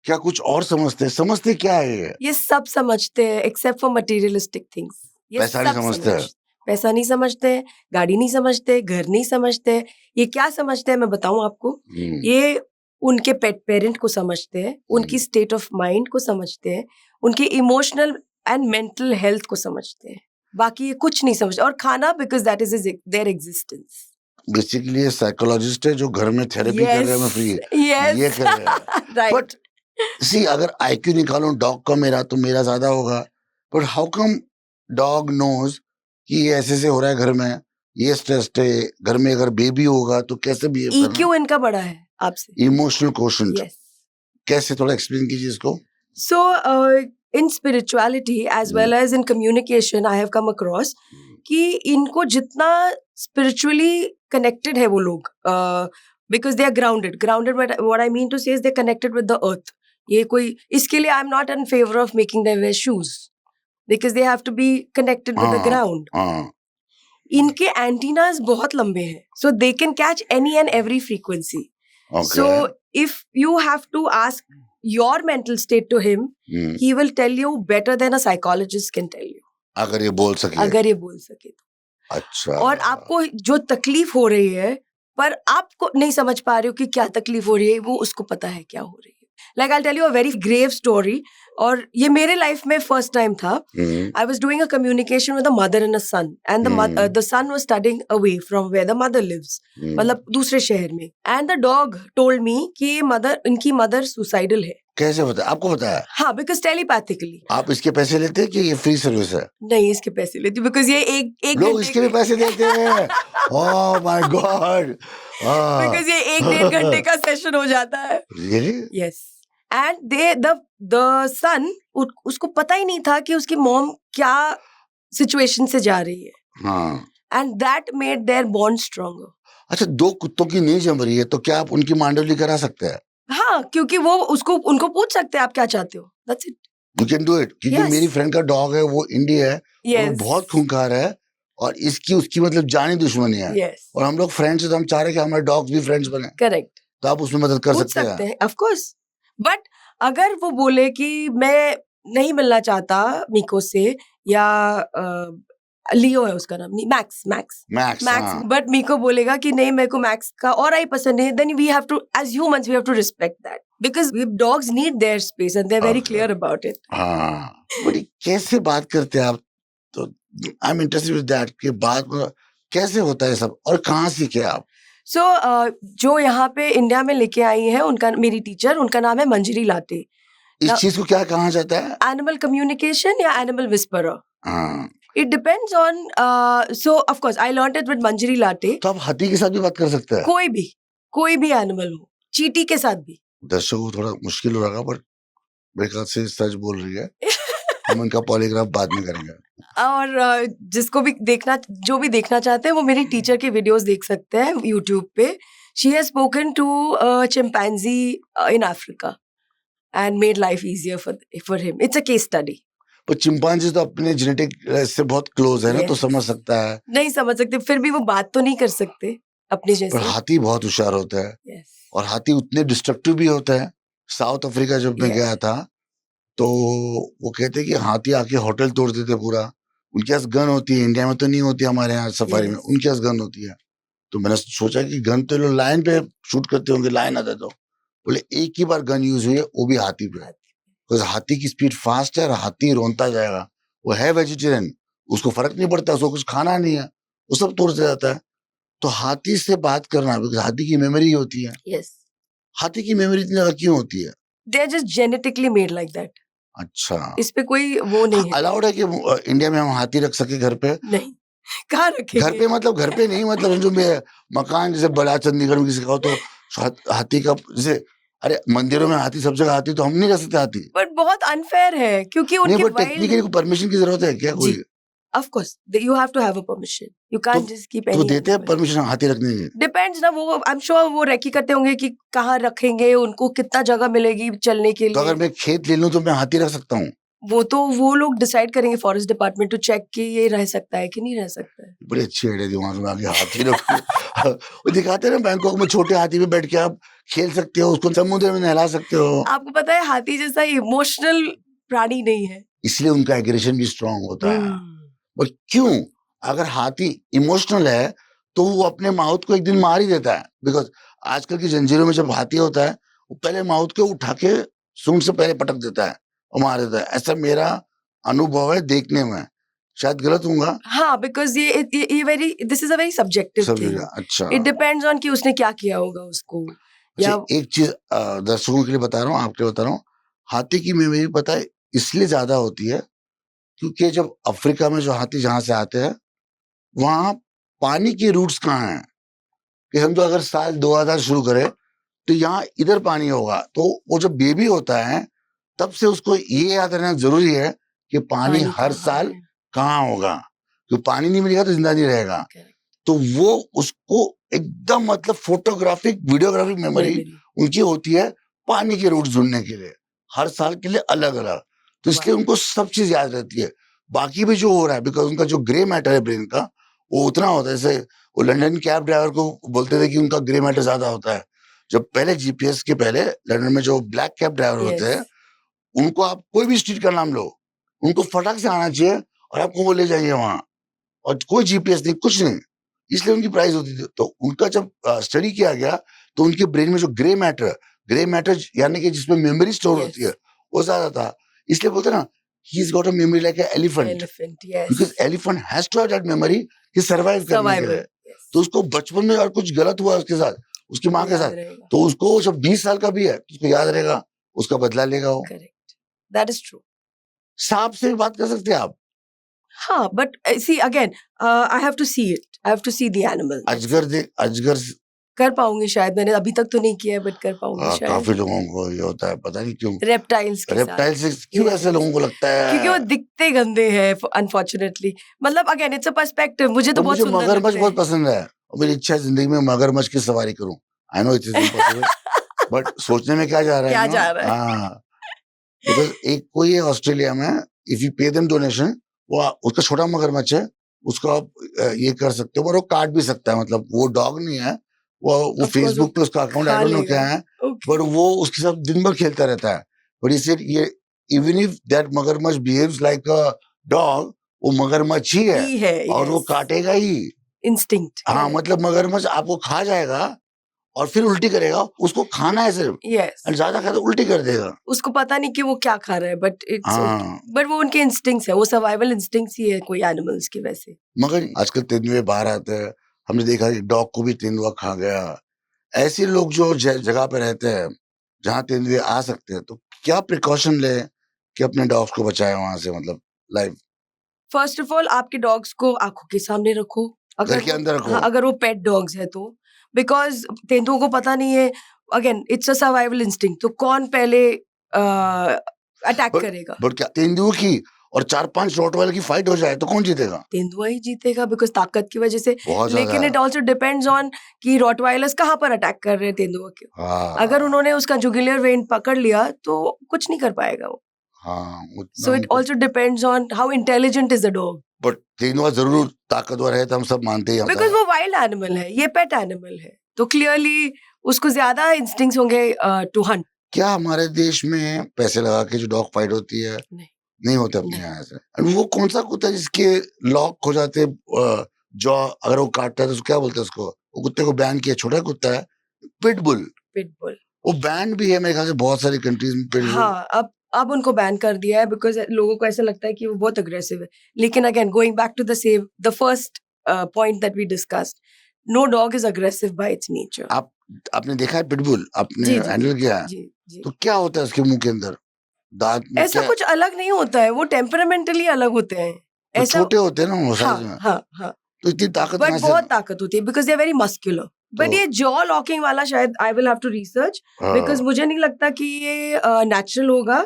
क्या कुछ और समझते हैं? समझते क्या है ये सब समझते हैं एक्सेप्ट फॉर मटेरियलिस्टिक थिंग्स। पैसा नहीं समझते हैं, पैसा नहीं समझते, गाड़ी नहीं समझते, घर नहीं समझते। ये क्या समझते हैं मैं बताऊं आपको। ये उनके पेट पेरेंट को समझते हैं, उनकी स्टेट ऑफ माइंड को समझते हैं, उनकी इमोशनल एंड मेंटल हेल्थ को समझते हैं। बाकी ये कुछ नहीं समझते। और खाना, because that is there existence. Basically ये साइकोलॉजिस्ट है जो घर में थेरेपी कर रहे हैं फ्री। ये कर रहे हैं। राइट। बट सी, अगर आईक्यू निकालो डॉग का मेरा, तो मेरा ज्यादा होगा। But how come dog knows कि ये ऐसे से हो रहा है घर में, ये स्ट्रेस्ड है, घर में अगर बेबी होगा तो कैसे बिहेव करना? EQ इनका बड़ा है आपसे। Emotional quotient. यस। कैसे, थोड़ा एक्सप्लेन कीजिए इसको। सो in spirituality as well as in communication I have come across कि इनको जितना spiritually connected है वो लोग, because they are grounded, what I mean to say is they're connected with the earth. ये कोई, इसके लिए I'm not in favor of making them wear shoes because they have to be connected with the ground. इनके antennas बहुत लंबे हैं, so they can catch any and every frequency. Okay. So if you have to ask your mental state to him, hmm, he will tell you better than a psychologist can tell you. अगर ये बोल सके अगर ये बोल सके तो। अच्छा और आपको जो तकलीफ हो रही है पर आपको नहीं समझ पा रहे हो कि क्या तकलीफ हो रही है, वो उसको पता है क्या हो रही है. Like I tell you a very grave story, और ये मेरे लाइफ में फर्स्ट टाइम था. हम्म, I was doing a communication with a mother and a son, and the son was studying away from where the mother lives, मतलब दूसरे शहर में. And the dog told me कि इनकी मदर सुसाइडल है. कैसे पता आपको पता है? हाँ, because telepathically. आप इसके पैसे लेते हैं कि ये फ्री सर्विस है? नहीं, इसके पैसे लेती, because ये एक लोग घंटे इसके भी पैसे देते हैं. Oh my God. because ये 1-1.5 घंटे का सेशन हो जाता है. Really? Yes. And the son, उसको पता ही नहीं था कि उसकी मॉम क्या सिचुएशन से जा रही है. हाँ. And that made their bond stronger. अच्छा, 2 कुत्तों की नहीं जम रही है तो क्या आप उनकी मांडवली करा सकते हैं? हाँ, क्योंकि वो उनको पूछ सकते हैं आप क्या चाहते हो. That's it. You can do it. क्योंकि Yes. मेरी फ्रेंड का डॉग है, वो इंडिया है, और Yes. बहुत खूंखार है, और उसकी मतलब जानी दुश्मनी है. Yes. और हम लोग फ्रेंड्स हैं, तो हम चाह रहे हैं कि हमारे डॉग्स भी फ्रेंड्स बने. Correct. तो आप उसमें मदद कर पूछ सकते सकते हैं. हैं, of course. But अगर वो बोले कि मैं नहीं मिलना चाहता मीको से, या लियो है उसका नाम, मैक्स. मैक्स. हाँ. बट मीको बोलेगा कि नहीं, मेरे को मैक्स का और आई पसंद है, then we have to, as humans we have to respect that, because dogs need their space and they are very Okay. Clear about it. हाँ. बड़ी कैसे बात करते हैं आप? तो I am interested with that कि बात कैसे होता है सब, और कहाँ सीखे आप? सो जो यहाँ पे इंडिया में लेके आई है, उनका, मेरी टीचर, उनका नाम है मंजरी लाटे. इस चीज को क्या कहा जाता है? एनिमल कम्युनिकेशन या एनिमल विस्परर. हाँ. It depends on, so of course I learned it with Manjari Latte. तो आप हाथी के साथ भी बात कर सकते हैं? कोई भी एनिमल हो, चींटी के साथ भी. दर्शकों को थोड़ा मुश्किल हो रहा, पर मेरे ख्याल से सच बोल रही है. हम उनका पॉलीग्राफ बाद में करेंगे. और जो भी देखना चाहते हैं वो मेरी टीचर के वीडियोस देख सकते हैं YouTube पे. She has spoken to a chimpanzee in Africa and made life easier for him. It's a case study. पर चिंपांजी तो अपने जेनेटिक से बहुत क्लोज है ना, तो Yes. समझ सकता है. नहीं समझ सकते, फिर भी वो बात तो नहीं कर सकते अपने पर जैसे. हाथी बहुत होशियार होता है, Yes. और हाथी उतने डिस्ट्रक्टिव भी होता है. साउथ अफ्रीका जब मैं Yes. गया था, तो वो कहते हैं कि हाथी आके होटल तोड़ देते पूरा. उनके पास गन होती है, इंडिया में तो नहीं होती, हमारे यहाँ सफारी में Yes. उनके पास गन होती है. तो मैंने सोचा कि गन तो लोग लाइन पे शूट करते होंगे, लाइन आता तो. बोले एक ही बार गन यूज हुई है, वो भी हाथी पे. बिकॉज हाथी की स्पीड फास्ट है, और हाथी रोनता जाएगा. वो है वेजिटेरियन, उसको फर्क नहीं पड़ता, उसको कुछ खाना नहीं है, वो सब तोड़ते जाता है. तो हाथी से बात करना, बिकॉज हाथी की मेमोरी होती है. Yes. हाथी की मेमोरी इतनी ज्यादा क्यों होती है? They are just genetically made like that. अच्छा. इस पे कोई वो नहीं है. अलाउड है कि इंडिया में हम हाथी रख सके घर पे? नहीं, कहाँ रखेंगे? घर पे मतलब घर पे नहीं, मतलब जो मकान जैसे बड़ा चंडीगढ़ में किसी का हो, तो हाथी का जैसे, अरे मंदिरों में हाथी सब जगह हाथी, तो हम नहीं कर सकते हाथी? बट बहुत अनफेयर है, क्योंकि नहीं, उनके पर टेक्निकली परमिशन की जरूरत है क्या कोई? जी. Of course, you have to have a permission. You can't just keep तो any. देते हैं परमिशन हाथी रखने की? Depends ना, वो I'm sure वो रेकी करते होंगे कि कहाँ रखेंगे, उनको कितना जगह मिलेगी चलने के तो लिए. अगर मैं खेत ले लूं तो मैं हाथी रख सकता हूँ? वो लोग डिसाइड करेंगे, फॉरेस्ट डिपार्टमेंट, टू चेक कि ये रह सकता है कि नहीं रह सकता है. बड़ी अच्छी आइडिया दिमाग में आगे हाथी रखो. वो दिखाते हैं ना बैंकॉक में, छोटे हाथी पे बैठ के आप खेल सकते हो, उसको समुद्र में नहला सकते हो. आपको पता है हाथी जैसा इमोशनल प्राणी नहीं है. इसलिए उनका एग्रेशन भी स्ट्रांग होता है. पर क्यों? अगर हाथी इमोशनल है तो वो अपने माउथ को एक दिन मार ही देता है. बिकॉज आजकल की जंजीरों में जब हाथी होता है, वो पहले माउथ को उठा के सूंड से पहले पटक देता है और मार देता है. ऐसा मेरा अनुभव है देखने में. शायद गलत होऊंगा. हाँ, बिकॉज ये very, this is a very subjective thing. अच्छा. इट डिपेंड्स ऑन कि उसने क्या किया होगा उसको. या अच्छा, एक चीज दर्शकों के लिए बता रहा हूँ, आपके लिए बता रहा हूँ. हाथी की मेमोरी पता है इसलिए ज्यादा होती है क्योंकि जब अफ्रीका में जो हाथी जहां से आते हैं, वहां पानी की रूट्स कहाँ हैं, कि समझो अगर साल 2000 शुरू करे तो यहाँ इधर पानी होगा, तो वो जब बेबी होता है तब से उसको ये याद रहना जरूरी है कि पानी हर कहाँ साल है? कहाँ होगा. क्योंकि पानी नहीं मिलेगा तो जिंदा नहीं रहेगा. Correct. तो वो उसको एकदम मतलब फोटोग्राफिक वीडियोग्राफिक मेमोरी उनकी होती है पानी के रूट्स ढूंढने के लिए, हर साल के लिए अलग अलग. तो इसलिए उनको सब चीज याद रहती है. बाकी भी जो हो रहा है, बिकॉज उनका जो ग्रे मैटर है ब्रेन का, वो उतना होता है. जैसे वो लंदन कैब ड्राइवर को बोलते थे कि उनका ग्रे मैटर ज्यादा होता है, जब पहले जीपीएस के पहले लंदन में जो ब्लैक कैब ड्राइवर होते हैं, यस उनको आप कोई भी स्ट्रीट का नाम लो, उनको फटाक से आना चाहिए और आपको वो ले जाएंगे वहां, और कोई जीपीएस नहीं, कुछ नहीं, इसलिए उनकी प्राइस होती थी। तो उनका जब स्टडी किया गया तो उनके ब्रेन में जो ग्रे मैटर यानी कि जिसमें मेमोरी स्टोर होती है, यस वो ज्यादा था। इसलिए बोलते हैं ना, he is got a memory like an elephant, elephant yes because elephant has to have that memory कि सर्वाइव करने के लिए। सर्वाइवल यस तो उसको बचपन में और कुछ गलत हुआ उसके साथ, उसकी माँ के याद साथ, रहेगा तो उसको जब 20 साल का भी है तो उसको याद रहेगा, उसका बदला लेगा वो। करेक्ट दैट इज ट्रू सांप से भी बात कर सकते हैं आप, हाँ but see again I have to see it I have to see the animal अजगर कर पाऊंगी शायद मैंने अभी तक तो नहीं किया है बट कर पाऊंगी शायद काफी लोगों को ये होता है, पता नहीं क्यों रेप्टाइल्स के साथ रेप्टाइल से क्यों Yes. ऐसे लोगों को लगता है। क्योंकि वो दिखते गंदे हैं अनफॉर्चुनेटली मतलब अगेन इट्स अ पर्सपेक्टिव मुझे तो और बहुत मुझे सुंदर मगरमच्छ लगते बहुत हैं पसंद है, और मेरी इच्छा है जिंदगी में मगरमच्छ की सवारी करूं। I know it is impossible, but सोचने में क्या जा रहा है क्या ना? जा रहा है हाँ, बिकॉज एक कोई है ऑस्ट्रेलिया में, if you pay them donation, वो उसका छोटा मगरमच्छ है, उसको आप ये कर सकते हो, और वो काट भी सकता है, मतलब वो डॉग नहीं है, वो Of course, फेसबुक पे उसका अकाउंट खा आई डोंट नो लेगा क्या है, ओके बट वो उसके साथ दिन भर खेलता रहता है। बट इसे ये इवन इफ दैट मगरमच्छ बिहेव्स लाइक अ डॉग, वो मगरमच्छ ही है ही है और वो यस काटेगा ही। इंस्टिंक्ट हाँ, मतलब मगरमच्छ आपको खा जाएगा और फिर उल्टी करेगा, उसको खाना है सिर्फ, यस और ज्यादा खाया तो उल्टी कर देगा। उसको पता नहीं कि वो क्या खा रहा है बट इट्स हाँ, बट वो उनके इंस्टिंक्ट्स है वो सर्वाइवल इंस्टिंक्ट्स ही है कोई एनिमल्स के वैसे मगर आजकल तेंदुए बाहर आते हैं, हमने देखा कि डॉग को भी तेंदुआ खा गया। ऐसे लोग जो जगह पे रहते हैं जहाँ तेंदुए आ सकते हैं, तो क्या प्रिकॉशन ले कि अपने डॉग्स को बचाए वहां से, मतलब लाइव फर्स्ट ऑफ ऑल आपके डॉग्स को आंखों के सामने रखो घर के अंदर रखो। हाँ अगर वो पेट डॉग्स है तो बिकॉज तेंदुओं को पता नहीं है again it's a survival instinct तो कौन पहले अटैक बट करेगा बट क्या तेंदुओं की और 4-5 रॉटवाइलर की फाइट हो जाए तो कौन जीतेगा? तेंदुआ ही जीतेगा बिकॉज ताकत की वजह से बहुत ज्यादा। लेकिन इट ऑल्सो डिपेंड्स ऑन कि रॉटवाइलर्स कहाँ पर अटैक कर रहे हैं तेंदुआ के अगर हाँ उन्होंने उसका जुगुलर वेन पकड़ लिया तो कुछ नहीं कर पाएगा वो हाँ, so it also depends on how intelligent is the dog but तेंदुआ जरूर ताकतवर है, तो हम सब मानते ही बिकॉज वो वाइल्ड एनिमल है ये पेट एनिमल है तो क्लियरली उसको ज्यादा इंस्टिंक्ट्स होंगे टू हंट क्या हमारे देश में पैसे लगा के जो डॉग फाइट होती है नहीं नहीं होते अपने नहीं। यहाँ से? And वो कौन सा कुत्ता है जिसके लॉक हो जाते जॉ, अगर वो काटता है तो उसको क्या बोलते हैं उसको, वो कुत्ते को बैन किया, छोटा कुत्ता है, पिटबुल, पिटबुल वो बैन भी है मेरे ख्याल से बहुत सारी कंट्रीज में पिटबुल। हाँ अब उनको बैन कर दिया है बिकॉज लोगों को ऐसा लगता है कि वो बहुत अग्रेसिव है लेकिन again going back to the first point that we discussed no dog is aggressive by its nature आपने देखा है पिटबुल, आपने जी जी हैंडल किया है? जी जी तो क्या होता है उसके मुंह के अंदर, दांत में ऐसा क्या? कुछ अलग नहीं होता है वो टेम्परामेंटली अलग होते हैं तो ऐसा छोटे होते हैं ना वो हाँ साइज में, हाँ हाँ तो इतनी ताकत बट कहाँ से? बहुत ताकत होती है because they are very muscular but तो ये जॉ लॉकिंग वाला शायद I will have to research because मुझे नहीं लगता कि ये नेचुरल होगा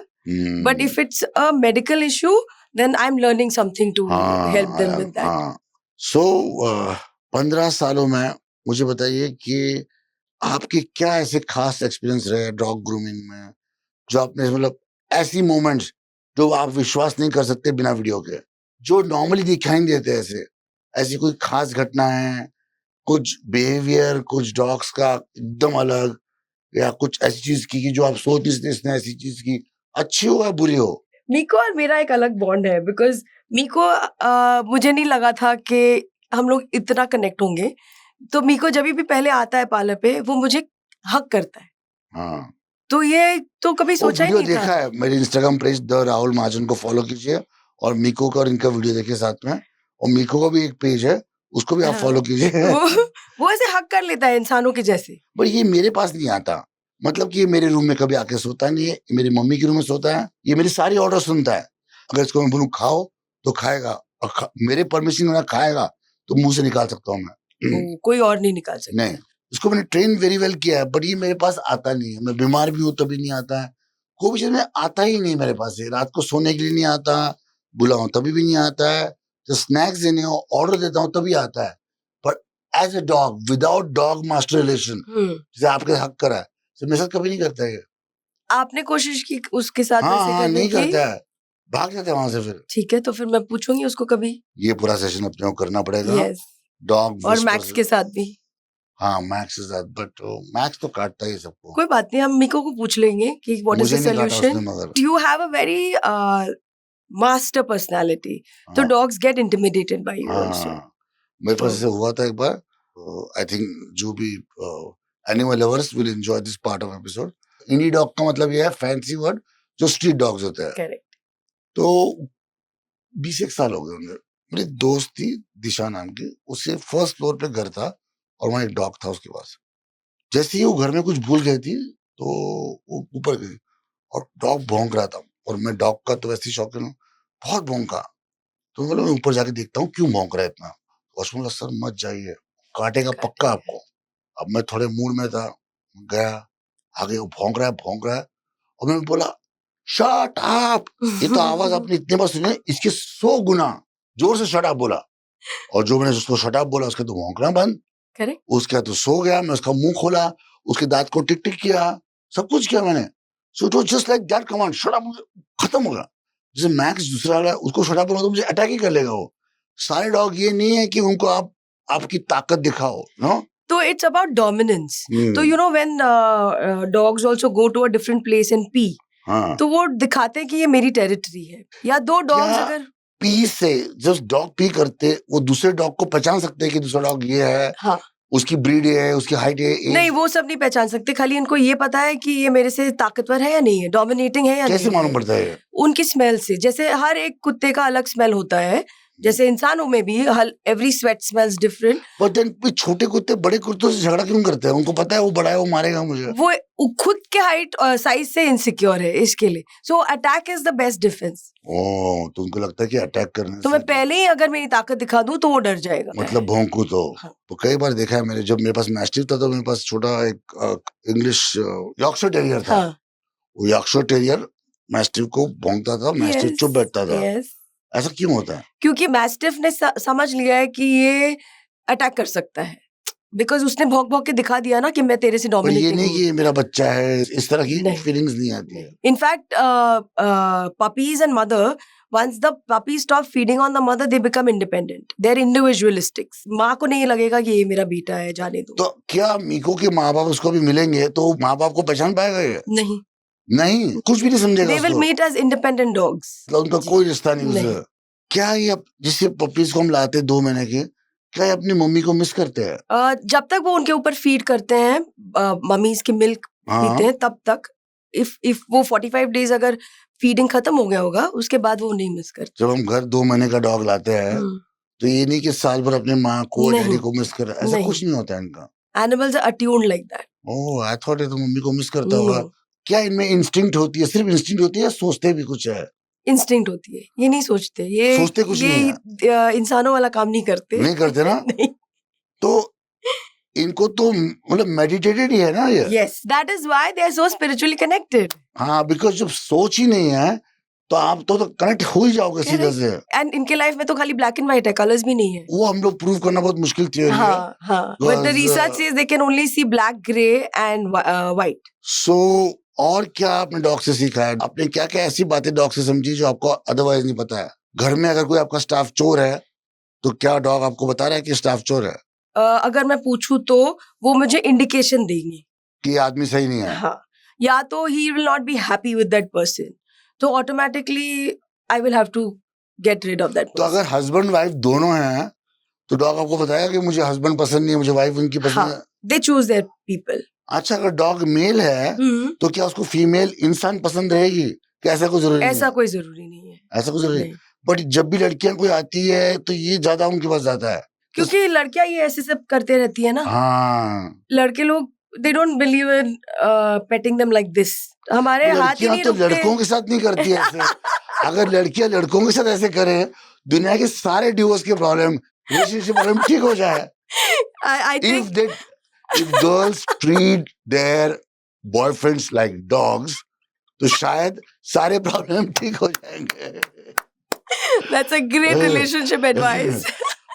but if it's a medical issue then I am learning something to help them with that हाँ, सो 15 सालों में मुझे बताइए कि आपके क्या ऐसे खास एक्सपीरियंस रहे डॉग ग्रूमिंग में, जो आपने मतलब ऐसी मोमेंट्स जो आप विश्वास नहीं कर सकते बिना वीडियो के, जो नॉर्मली दिखाई नहीं देते, ऐसी कोई खास घटना है, कुछ बिहेवियर कुछ डॉग्स का एकदम अलग, या कुछ ऐसी चीज की जो आप सोच नहीं सकते इसने ऐसी चीज की, अच्छी हो या बुरी हो? मीको और मेरा एक अलग बॉन्ड है बिकॉज मीको मुझे नहीं लगा था कि हम लोग इतना कनेक्ट होंगे तो मीको जब भी पहले आता है पार्लर पे वो मुझे हक करता है हाँ, तो ये तो कभी वो सोचा ही वीडियो नहीं था देखा है, मेरे इंस्टाग्राम पेज द राहुल महाजन को फॉलो कीजिए, और मीको का और इनका वीडियो देखिए साथ में, और मीको का भी एक पेज है उसको भी आप हाँ, फॉलो कीजिए। वो ऐसे हक कर लेता है इंसानों के जैसे पर ये मेरे पास नहीं आता, मतलब कि ये मेरे रूम में कभी आके सोता नहीं है, ये मेरी मम्मी के रूम में सोता है, ये मेरी सारी ऑर्डर सुनता है, अगर इसको मैं बोलूं खाओ तो खाएगा, और मेरे परमिशन में खाएगा तो मुंह से निकाल सकता हूँ मैं। कोई और नहीं निकाल सकता नहीं, इसको मैंने ट्रेन वेरी वेल किया है, बट ये मेरे पास आता नहीं है, मैं बीमार भी हूँ तभी नहीं आता है, कोई भी चीज में आता ही नहीं मेरे पास से, रात को सोने के लिए नहीं आता, बुलाऊं तभी भी नहीं आता है, तो स्नैक्स देने हो ऑर्डर देता हूँ तभी आता है, but as a dog without dog master relation जैसे आपके हक करा है, तो मेरे साथ कभी नहीं करता है। आपने कोशिश की उसके साथ हाँ वैसे हाँ, करने नहीं की करता है, भाग जाता है वहां से। फिर ठीक है तो फिर मैं पूछूंगी उसको कभी ये पूरा सेशन अपने को करना पड़ेगा यस डॉग और मैक्स के साथ भी हाँ max is that, but max तो काटता ही सबको। कोई बात नहीं, हम मीको को पूछ लेंगे कि व्हाट इज द मुझे नहीं काटा उसने सॉल्यूशन. मगर। You have a very master personality, so हाँ, dogs get intimidated by you also. हाँ मेरे पास तो ऐसे हुआ था एक बार। आई थिंक जो भी animal lovers will enjoy this part of episode. Indie dog का मतलब ये है फैंसी वर्ड जो स्ट्रीट डॉग्स होते हैं। करेक्ट. तो 21 साल हो गए होंगे। मेरी दोस्त थी दिशा नाम की, उससे फर्स्ट फ्लोर पे घर था और वहाँ एक डॉग था उसके पास। जैसे ही वो घर में कुछ भूल गई थी तो वो ऊपर गई और डॉग भौंक रहा था, और मैं डॉग का तो वैसे ही शौकीन हूँ, बहुत भौंका। तो बोला मैं ऊपर जाके देखता हूँ क्यों भौंक रहा है इतना। और बोला सर मत जाइए, काटेगा पक्का आपको। अब मैं थोड़े मूड में था, गया, आगे वो भौंक रहा है और मैं बोला शट अप। ये तो आवाज आपने इतने बार सुनी है, इसके 100 गुना जोर से शट अप बोला। और जो मैंने उसको शट अप बोला उसके तो भौंकना बंद। करेक्ट. उसके बाद तो सो गया। मैं उसका मुंह खोला, उसके दांत को टिक टिक किया, सब कुछ किया मैंने। So it was just like that command, shut up, खत्म हो गया। जैसे मैक्स दूसरा वाला, उसको शट अप बोला तो मुझे अटैक ही कर लेगा वो। सारे डॉग ये नहीं है कि उनको आप आपकी ताकत दिखाओ, no. So it's about dominance. So you know when dogs also go to a different place and pee, हाँ, तो वो दिखाते हैं कि ये मेरी टेरिटरी है. या दो डॉग्स क्या अगर पी से जब डॉग पी करते, वो दूसरे डॉग को पहचान सकते हैं कि दूसरा डॉग ये है, हाँ, उसकी ब्रीड ये है, उसकी हाइट है, नहीं वो सब नहीं पहचान सकते. खाली इनको ये पता है कि ये मेरे से ताकतवर है या नहीं है, डोमिनेटिंग है या कैसे नहीं मालूम है. पड़ता है? उनकी स्मेल से. जैसे हर एक कुत्ते का अलग स्मेल होता है, जैसे इंसानों में भी every sweat smells different. But then छोटे कुत्ते बड़े कुत्तों से झगड़ा क्यों करते हैं? उनको पता है वो बड़ा है, वो मारेगा मुझे। वो खुद के हाइट और साइज से इनसिक्योर है इसके लिए. So attack is the best defence. Oh, तो उनको लगता है कि अटैक करने तो से मैं पहले ही अगर मेरी ताकत दिखा दूं तो वो डर जाएगा. मतलब भौंकू तो। हाँ. तो कई बार देखा है मैंने, जब मेरे पास मैस्टिफ था तो मेरे पास छोटा एक इंग्लिश यॉर्कशायर टेरियर था। हाँ. वो यॉर्कशायर टेरियर मैस्टिफ को भौंकता था, मैस्टिफ Yes, चुप बैठता था। yes. ऐसा क्यों होता है? क्योंकि मैस्टिफ ने समझ लिया है कि ये अटैक कर सकता है, बिकॉज उसने भौंक भौंक के दिखा दिया ना कि मैं तेरे से पर ये डोमिनेटिंग नहीं हूँ. कि ये मेरा बच्चा है, इस तरह की नहीं. फीलिंग्स नहीं आती है। In fact puppies and mother, once the puppies stop feeding on the mother, they become independent. They're individualistics. माँ को नहीं लगेगा कि ये मेरा बेटा है, जाने दो. तो क्या मीको के माँ बाप उसको भी मिलेंगे तो माँ बाप को पहचान पाएगा ये? नहीं. नहीं, कुछ भी नहीं समझेगा They will उसको। meet as independent dogs. मतलब उनका कोई रिश्ता नहीं नहीं. उससे। क्या ये जिससे पपीज को हम लाते 2 महीने के, क्या ये अपनी मम्मी को मिस करते हैं? जब तक वो उनके ऊपर फीड करते हैं, मम्मीज की मिल्क पीते हैं, तब तक. इफ वो 45 डेज अगर फीडिंग खत्म हो गया होगा, उसके बाद वो नहीं मिस करते. जब हम घर 2 महीने का डॉग लाते हैं तो ये नहीं कि साल भर अपने माँ को नहीं. डैडी को मिस कर, ऐसा नहीं. कुछ नहीं होता है इनका। Animals are attuned like that. Oh, I thought ये तो मम्मी को मिस करता होगा। No. क्या इनमें इंस्टिंक्ट होती है? सिर्फ इंस्टिंक्ट होती है या सोचते भी कुछ है? इंस्टिंक्ट होती है, ये नहीं सोचते. ये सोचते कुछ नहीं ये इंसानों वाला काम नहीं करते. नहीं करते ना? नहीं. तो इनको तो मतलब मेडिटेटेड ही है ना ये। Yes, that is why they are so spiritually connected. हाँ, बिकॉज जब सोच ही नहीं है तो आप तो कनेक्ट हो ही जाओगे सीधे से। And इनके लाइफ में तो खाली ब्लैक एंड व्हाइट है, कलर्स भी नहीं है. वो हम लोग प्रूव करना बहुत मुश्किल थ्योरी है। हाँ, हाँ. But the research says they can only see black, grey and white. सो और क्या आपने डॉग से सीखा है? आपने क्या क्या ऐसी बातें डॉग से समझी जो आपको अदरवाइज नहीं पता है? घर में अगर कोई आपका स्टाफ चोर है तो क्या डॉग आपको बता रहा है कि स्टाफ चोर है? अगर मैं पूछूं तो वो मुझे इंडिकेशन देंगे कि ये आदमी सही नहीं है। हाँ. या तो he will not be happy with that person, तो automatically I will have to get rid of that तो person. अगर हस्बैंड वाइफ दोनों हैं तो डॉग आपको बताएगा कि मुझे हस्बैंड पसंद नहीं है, मुझे वाइफ उनकी पसंद है। हाँ, they choose their people. अच्छा, अगर डॉग मेल है तो क्या उसको फीमेल इंसान पसंद रहेगी? क्या ऐसा कोई जरूरी नहीं ऐसा है? कोई जरूरी नहीं है. ऐसा कुछ जरूरी नहीं. बट जब भी लड़कियां कोई आती है तो ये ज्यादा उनके पास जाता है क्योंकि लड़कियां ये ऐसे सब करते रहती है ना. हाँ, लड़के लोग they don't believe in petting them like this. हमारे हाथ ही लड़कियां नहीं तो लड़कों रुकते. के साथ नहीं करती है ऐसे। अगर लड़कियां लड़कों के साथ ऐसे करें, दुनिया के सारे डिवोर्स के प्रॉब्लम, रिलेशनशिप प्रॉब्लम ठीक हो जाए। I think If girls treat their boyfriends like dogs, तो शायद सारे प्रॉब्लम ठीक हो जाएंगे। that's a great relationship advice.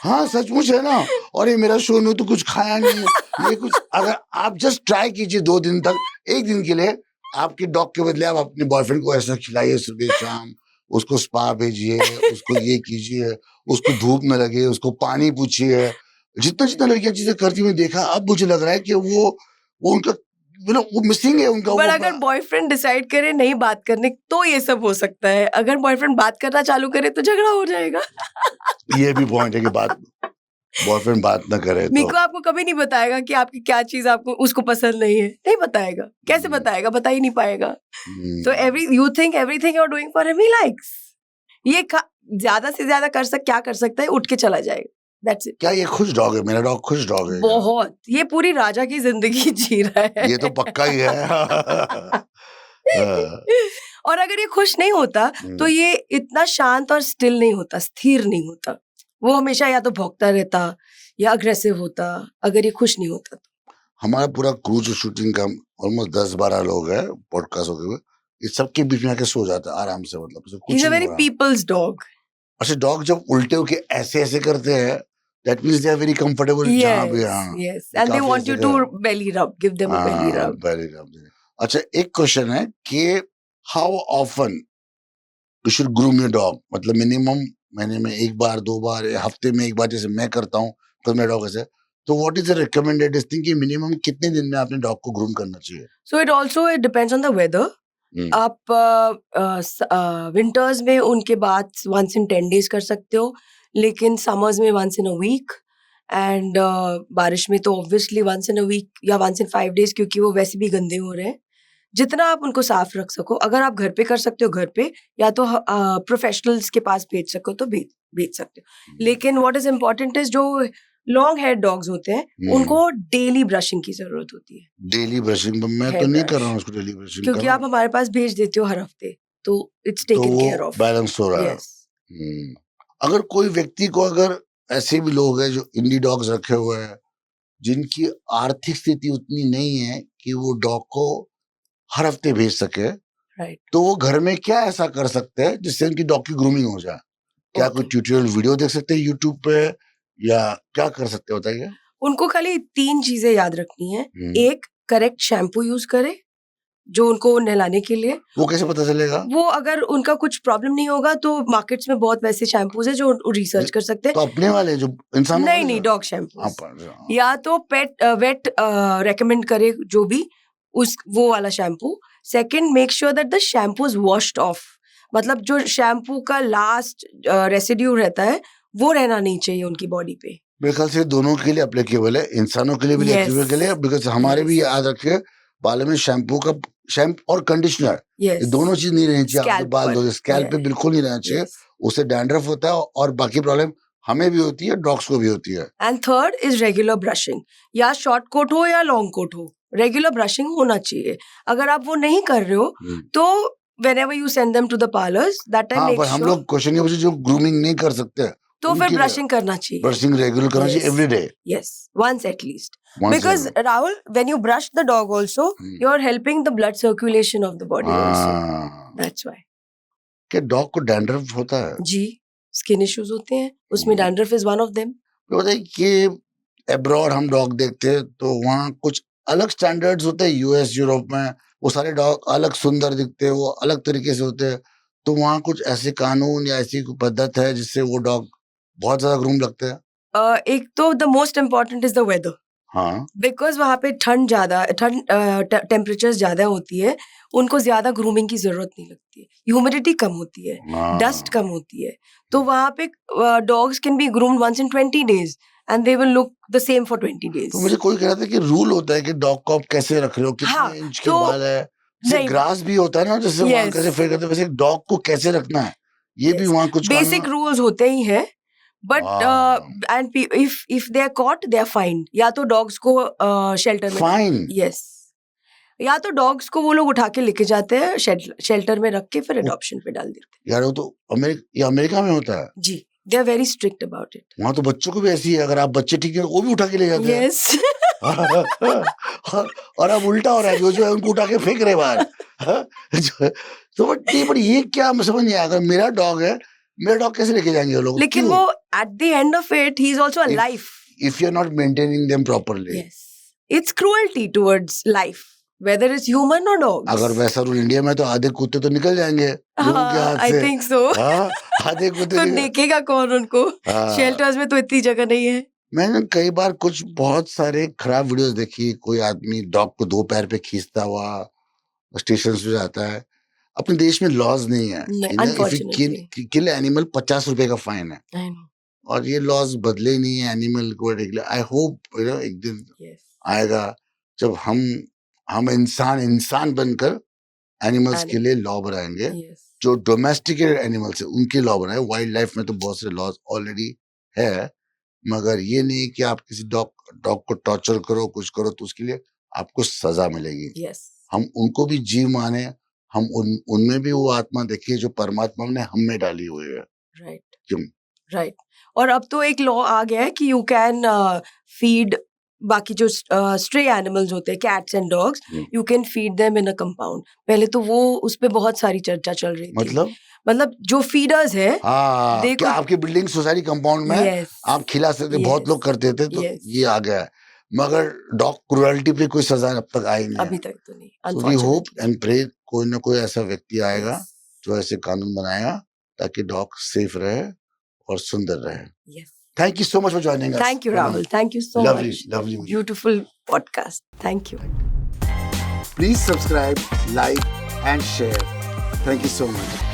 हाँ, सचमुच है ना। और ये मेरा शो ने तो कुछ खाया नहीं है, ये कुछ, अगर आप जस्ट ट्राई कीजिए 2 दिन तक, 1 दिन के लिए आपके डॉग के बदले आप अपने बॉयफ्रेंड को ऐसा खिलाइए सुबह शाम, उसको स्पा भेजिए, उसको ये कीजिए, उसको धूप में लगे, उसको पानी पूछिए, जितना जितना लड़कियां चीजें करती हुई देखा, अब मुझे लग रहा है कि वो उनका वो मिसिंग है उनका। पर वो अगर बॉयफ्रेंड डिसाइड करे नहीं बात करने तो ये सब हो सकता है, अगर बॉयफ्रेंड बात करना चालू करे तो झगड़ा हो जाएगा। ये भी पॉइंट है कि बॉयफ्रेंड बात ना करे तो मीको आपको कभी नहीं बताएगा कि आपकी क्या चीज आपको उसको पसंद नहीं है, नहीं बताएगा, कैसे बताएगा, बता ही नहीं पाएगा। तो you think everything you are doing for him he likes. ये ज्यादा से ज्यादा क्या कर सकता है, उठ के चला जाएगा, दैट्स इट। क्या ये खुश डॉग है? मेरा डॉग खुश डॉग है? बहुत, ये पूरी राजा की जिंदगी जी रहा है। ये तो पक्का ही है। और अगर ये खुश नहीं होता तो ये इतना शांत और स्टिल नहीं होता, स्थिर नहीं होता। वो हमेशा या तो भौंकता रहता या अग्रेसिव होता, अगर ये खुश नहीं होता तो। हमारा पूरा क्रू जो शूटिंग का ऑलमोस्ट 10-12 लोग हैं पॉडकास्ट होते हुए, इस सबके बीच में आके सो जाता है आराम से, मतलब कुछ He's a नहीं very हो रहा। people's dog. अच्छा, डॉग जब उल्टे होके ऐसे ऐसे करते हैं, that means they are very comfortable जहां भी। हाँ, Yes, and they काफी want you ऐसे to कर- belly rub, give them a belly हाँ, rub. belly rub। अच्छा, एक क्वेश्चन है कि how often you should groom your dog, मतलब मिनिमम महीने में एक बार, 2 बार, या हफ्ते में एक बार, जैसे मैं करता हूँ तो मेरा डॉग ऐसे। तो what is the recommended thing कि मिनिमम कितने दिन में अपने डॉग को ग्रूम करना चाहिए? So it depends on the weather. आप विंटर्स में उनके बाद once in 10 days कर सकते हो, लेकिन समर्स में once in a week, and बारिश में तो obviously once in a week या once in 5 days, क्योंकि वो वैसे भी गंदे हो रहे हैं। जितना आप उनको साफ रख सको, अगर आप घर पे कर सकते हो घर पे, या तो प्रोफेशनल्स के पास भेज सको तो भेज सकते हो। लेकिन व्हाट इज इम्पोर्टेंट इज जो लॉन्ग हेयर डॉग्स होते हैं उनको डेली ब्रशिंग की जरूरत होती है। डेली ब्रशिंग मैं Hair तो नहीं brush. कर रहा हूँ उसको डेली ब्रशिंग, क्योंकि आप हमारे पास भेज देते हो हर हफ्ते, तो इट्स तो टेकन केयर वो ऑफ। बैलेंस हो रहा है। यस। अगर कोई व्यक्ति को, अगर ऐसे भी लोग हैं जो इंडी डॉग्स रखे हुए हैं, जिनकी आर्थिक स्थिति उतनी नहीं है कि वो डॉग को हर हफ्ते भेज सके, राइट। तो वो घर में क्या ऐसा कर सकते हैं जिससे उनकी डॉग की ग्रूमिंग हो जाए? क्या कोई ट्यूटोरियल वीडियो देख सकते हैं यूट्यूब पे, या क्या कर सकते हैं, बताइए। उनको खाली 3 चीजें याद रखनी है। एक, करेक्ट शैम्पू यूज करे जो उनको नहलाने के लिए। वो कैसे पता चलेगा? वो अगर उनका कुछ प्रॉब्लम नहीं होगा तो मार्केट्स में बहुत वैसे शैम्पूज है जो रिसर्च कर सकते हैं। तो अपने वाले जो इंसान नहीं, डॉग शैम्पू, या तो पेट वेट रेकमेंड करे जो भी, वो वाला shampoo. Second, make sure that the shampoo is washed of, मतलब जो शैम्पू का लास्ट रेसिड्यू रहता है वो रहना नहीं चाहिए उनकी बॉडी पे। मेरे ख्याल से दोनों के लिए एप्लीकेबल है, इंसानों के लिए भी एप्लीकेबल के लिए, बिकॉज हमारे भी याद रखे बालों में शैम्पू और कंडीशनर, ये दोनों चीज नहीं रहनी चाहिए। आपके बाल धो, स्कैल्प पे बिल्कुल नहीं रहना चाहिए, उससे डैंड्रफ होता है और बाकी प्रॉब्लम हमें भी होती है, डॉग्स को भी होती है। And third is regular brushing, या शॉर्ट कोट हो या लॉन्ग कोट हो, रेगुलर ब्रशिंग होना चाहिए। अगर आप वो नहीं कर रहे हो तो whenever you send them to the parlors, that time make sure। हम लोग क्वेश्चन ये पूछे जो ग्रूमिंग नहीं कर सकते, तो फिर ब्रशिंग करना चाहिए, ब्रशिंग रेगुलर करना चाहिए every day. Yes, once at least. Because Rahul, when you brush the dog also, you're helping the blood circulation of the body also. That's why. क्या डॉग को डैंड्रफ होता है? जी, स्किन इश्यूज होते हैं, उसमें dandruff is one of them. बताइए कि abroad हम डॉग देखते हैं तो वहाँ कुछ अलग स्टैंडर्ड्स होते हैं, यूएस यूरोप में वो सारे डॉग अलग सुंदर दिखते हैं, वो अलग तरीके से होते हैं। तो वहाँ कुछ ऐसे कानून या ऐसी कोई पद्धत है जिससे वो डॉग बहुत ज्यादा ग्रूम लगते हैं? एक तो the most important is the weather. हाँ, बिकॉज वहाँ पे ठंड टेम्परेचर ज्यादा होती है, उनको ज्यादा ग्रूमिंग की जरूरत नहीं लगती है, ह्यूमिडिटी कम होती है, डस्ट कम होती है, तो वहाँ पे dogs can be groomed once in 20 days and they will look the same for 20 days. तो मुझे कोई कह रहा था कि रूल होता है कि डॉग को आप कैसे रख रहे हो, कितने इंच के बाल है, जैसे ग्रास भी होता है ना, जैसे वहाँ कैसे फेर करते हैं, वैसे डॉग को कैसे रखना है, ये भी वहाँ कुछ बेसिक रूल्स होते ही हैं। But and if they are caught they are fined, या तो डॉग्स को शेल्टर में फाइन, यस, या तो डॉग्स को वो लोग उठा के लेके जाते हैं शेल्टर में रख के फिर अडॉप्शन पे डाल देते हैं। यार वो तो अमेरिका में होता है जी, they are very strict about it. वहाँ तो बच्चों को भी ऐसी है, अगर आप बच्चे ठीक है वो भी उठा के ले जाते हैं। यस। और अब उल्टा हो रहा है, जो है उनको उठा के फेंक रहे बाहर। तो बट ये क्या समझ नहीं आया, अगर मेरा डॉग है, मेरा डॉग कैसे लेके जाएंगे वो लोग? लेकिन वो at the end of it he is also a life. If you are not maintaining them properly, yes, it's cruelty towards life, whether it's human or dogs. अगर वैसा रूल इंडिया में तो आधे कुत्ते तो निकल जाएंगे लोगों के हाथ I से। think so. आधे कुत्ते तो देखेगा कौन उनको? शेल्टर्स में तो इतनी जगह नहीं है। मैंने कई बार कुछ बहुत सारे खराब वीडियोस देखी, कोई आदमी डॉग को 2 पैर पे खींचता हुआ स्टेशन पे जाता है। अपने देश में लॉज नहीं है, नहीं, if you unfortunately. Kill animal 50 रुपए का फाइन है, I know. और ये लॉज बदले ही नहीं है एनिमल को रेगुलर। आई होप एक दिन Yes. आएगा जब हम इंसान बनकर एनिमल्स के लिए लॉ बनाएंगे, Yes. जो डोमेस्टिकेटेड एनिमल्स है उनके लॉ बनाए। वाइल्ड लाइफ में तो बहुत सारे लॉज ऑलरेडी है, मगर ये नहीं कि आप किसी डॉग को टॉर्चर करो, कुछ करो तो उसके लिए आपको सजा मिलेगी। Yes. हम उनको भी जीव माने, हम उनमें भी वो आत्मा देखिए जो परमात्मा ने हम में डाली हुई है। Right. क्यों? राइट और अब तो एक लॉ आ गया है कि यू कैन फीड बाकी जो स्ट्रे एनिमल्स होते हैं cats and dogs, you can feed them in a compound. पहले तो वो उस पे बहुत सारी चर्चा चल रही थी। मतलब जो फीडर्स है क्या आपकी बिल्डिंग सोसाइटी कंपाउंड में आप खिला सकते, बहुत लोग करते थे, तो ये आ गया है। मगर डॉग क्रूरल्टी पे कोई सजा अब तक आई नहीं, अभी तक तो नहीं। So we hope and pray कोई ना कोई ऐसा व्यक्ति आएगा जो ऐसे कानून बनाएगा ताकि डॉग सेफ रहे और सुंदर रहे। Thank you so much for joining us. Thank you, Rahul. Thank you so lovely, much. Lovely. Beautiful podcast. Thank you. Please subscribe, like and share. Thank you so much.